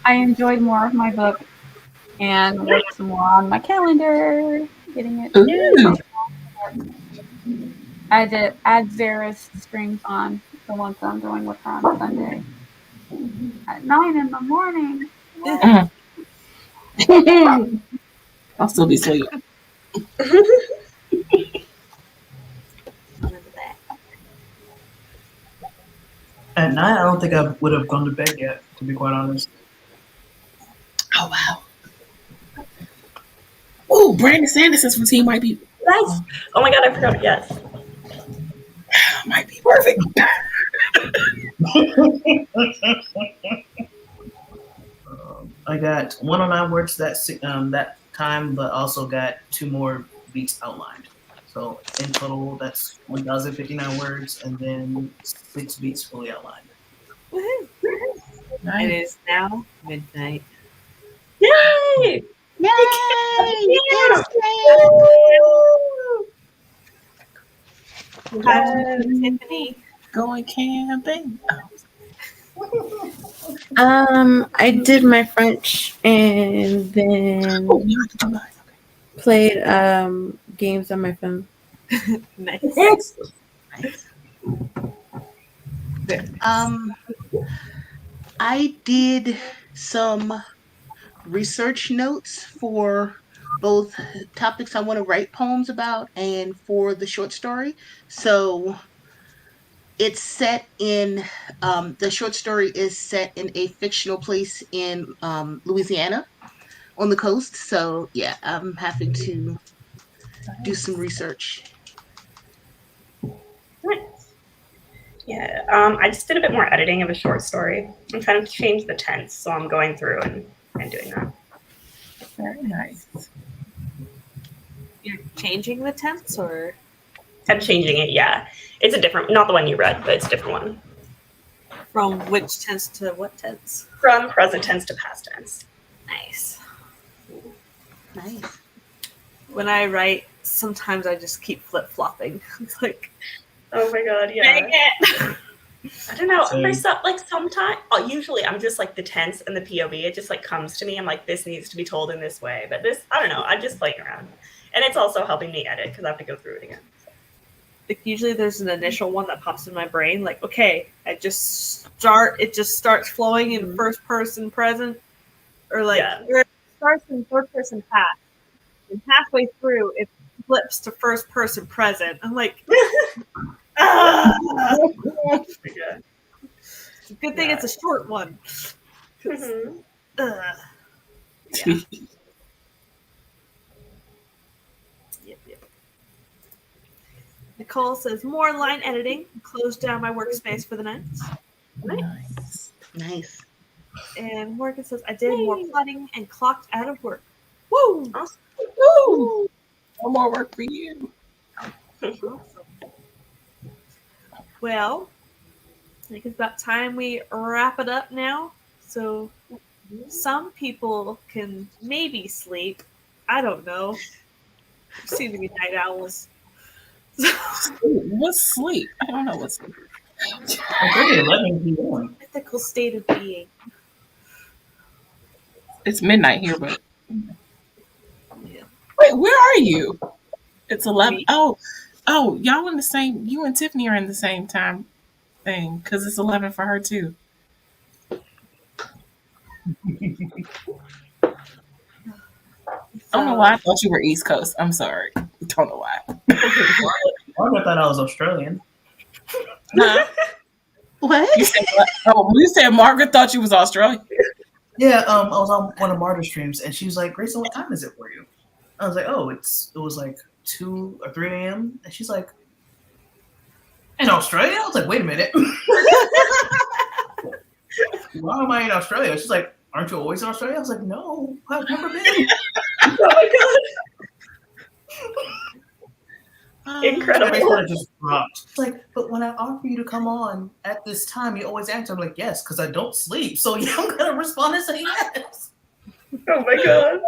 I enjoyed more of my book and worked some more on my calendar, getting it. Ooh. I did add Zara's strings on the ones that I'm doing with her on Sunday at 9 in the morning. What? I'll still be asleep. At night, I don't think I would have gone to bed yet, to be quite honest. Oh, wow. Oh, Brandon Sanderson's routine might be Nice. Oh my god, I forgot. Yes. might be perfect. I got 109 words that time, but also got 2 more beats outlined. So in total, that's 1,059 words, and then 6 beats fully outlined. Woohoo! Nice. It is now midnight. Yay! Yay! Yes, Hi, Tiffany. Going camping. I did my French and then Oh, you have to do that. played games on my phone. Nice. Nice. I did some research notes for both topics I want to write poems about and for the short story. So it's set in, the short story is set in a fictional place in Louisiana on the coast. So yeah, I'm having to do some research. Nice. Yeah, I just did a bit more editing of a short story. I'm trying to change the tense, so I'm going through and doing that. Very nice. You're changing the tense, or I'm changing it, yeah. It's a different, not the one you read, but it's a different one. from which tense to what tense? From present tense to past tense. Nice. Nice. When I write, sometimes I just keep flip-flopping. It's like, Oh my god, yeah. dang it! I don't know. Same. There's like sometimes, usually I'm just like the tense and the POV. It just like comes to me. I'm like, this needs to be told in this way. But this, I don't know. I'm just playing around, and it's also helping me edit because I have to go through it again. Like, usually there's an initial one that pops in my brain. Like, okay, it just starts flowing in first person present, or like it starts in third person past, and halfway through it flips to first person present. I'm like, ah! Yeah. Good thing it's a short one. Mhm. Yeah. Yep. Nicole says, more line editing. Closed down my workspace for the night. Nice. Nice. And Morgan says, I did more plotting and clocked out of work. Woo! Awesome. Woo! No more work for you. Awesome. Well, I think it's about time we wrap it up now. So some people can maybe sleep. I don't know. Seem to be night owls. What's sleep? I don't know what's sleep. I'm pretty 11 p.m. Mythical state of being. It's midnight here, but Yeah. wait, where are you? It's 11. Me? Oh, y'all in the same. You and Tiffany are in the same time thing because it's 11 for her too. I don't know why I thought you were East Coast. I'm sorry. Don't know why. Margaret thought I was Australian. Huh? What? You said what? Oh, you said Margaret thought you was Australian. Yeah, I was on one of Marta's streams, and she was like, "Grayson, what time is it for you?" I was like, "Oh, it was like 2 or 3 a.m." And she's like, "In Australia?" I was like, "Wait a minute, why am I in Australia?" She's like, "Aren't you always in Australia?" I was like, "No, I've never been." Oh my god. Incredible. Every one just dropped. It's like, but when I offer you to come on at this time, you always answer. I'm like, yes, because I don't sleep. So yeah, I'm gonna respond and say yes. Oh my god.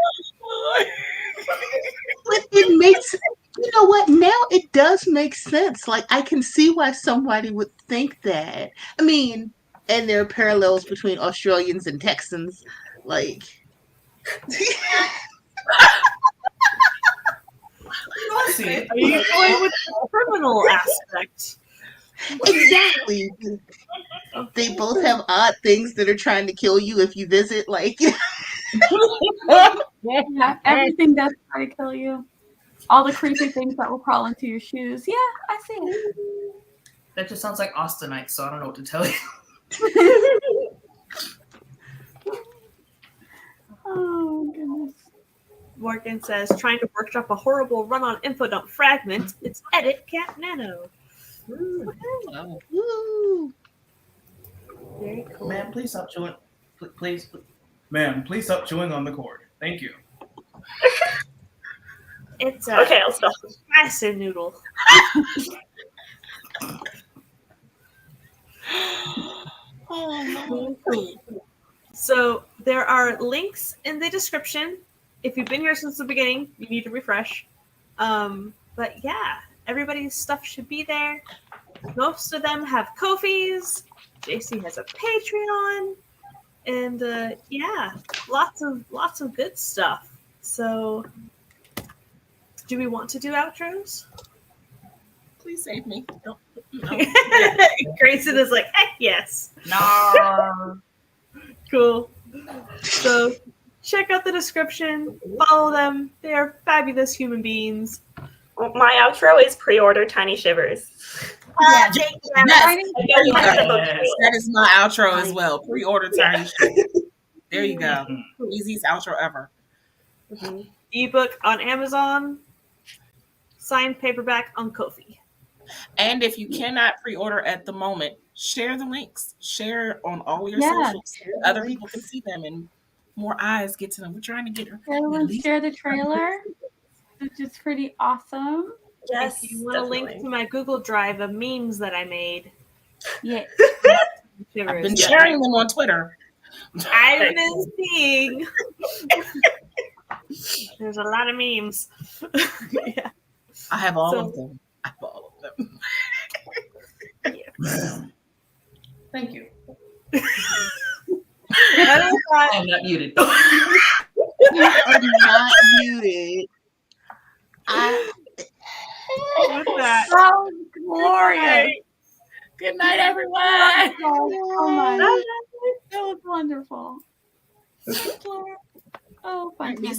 But it makes, you know what? Now it does make sense. Like, I can see why somebody would think that. I mean, and there are parallels between Australians and Texans. Like, I see it. Are you going with the criminal aspect? exactly. They both have odd things that are trying to kill you if you visit. Like, Yeah, everything that's trying to kill you. All the creepy things that will crawl into your shoes. Yeah, I see it. That just sounds like Austinite, so I don't know what to tell you. Oh, goodness. Morgan says, trying to workshop a horrible run-on info dump fragment. It's edit Camp NaNo. Oh. woo. Very cool. Ma'am, please stop chewing. Please, ma'am, please stop chewing on the cord. Thank you. It's Okay, I'll stop. massive noodle. Oh, So there are links in the description. If you've been here since the beginning, you need to refresh. But yeah, everybody's stuff should be there. Most of them have Ko-fis. JC has a Patreon, and yeah, lots of good stuff. So, do we want to do outros? please save me. Don't. Grayson is like, heck yes. No. Cool. So check out the description. Follow them. They are fabulous human beings. Well, my outro is pre-order Tiny Shivers. Yes, I there you go. Yes. That is my outro as well. Pre-order Tiny Shivers. There you go. Easiest outro ever. Ebook on Amazon. Signed paperback on Ko-fi. And if you cannot pre-order at the moment, share the links. Share on all your Yeah. socials. Other people can see them and more eyes get to them. We're trying to get her. Everyone share the trailer, which is pretty awesome. Yes, If you want a link to my Google Drive of memes that I made, Yeah. I've been sharing them on Twitter. I've been seeing. There's a lot of memes. Yeah. I have all of them. I have all of them. Thank you. I I'm not muted. You are not muted. with that. Oh, glorious. Good night, everyone. Oh my. That was wonderful. Oh, fantastic.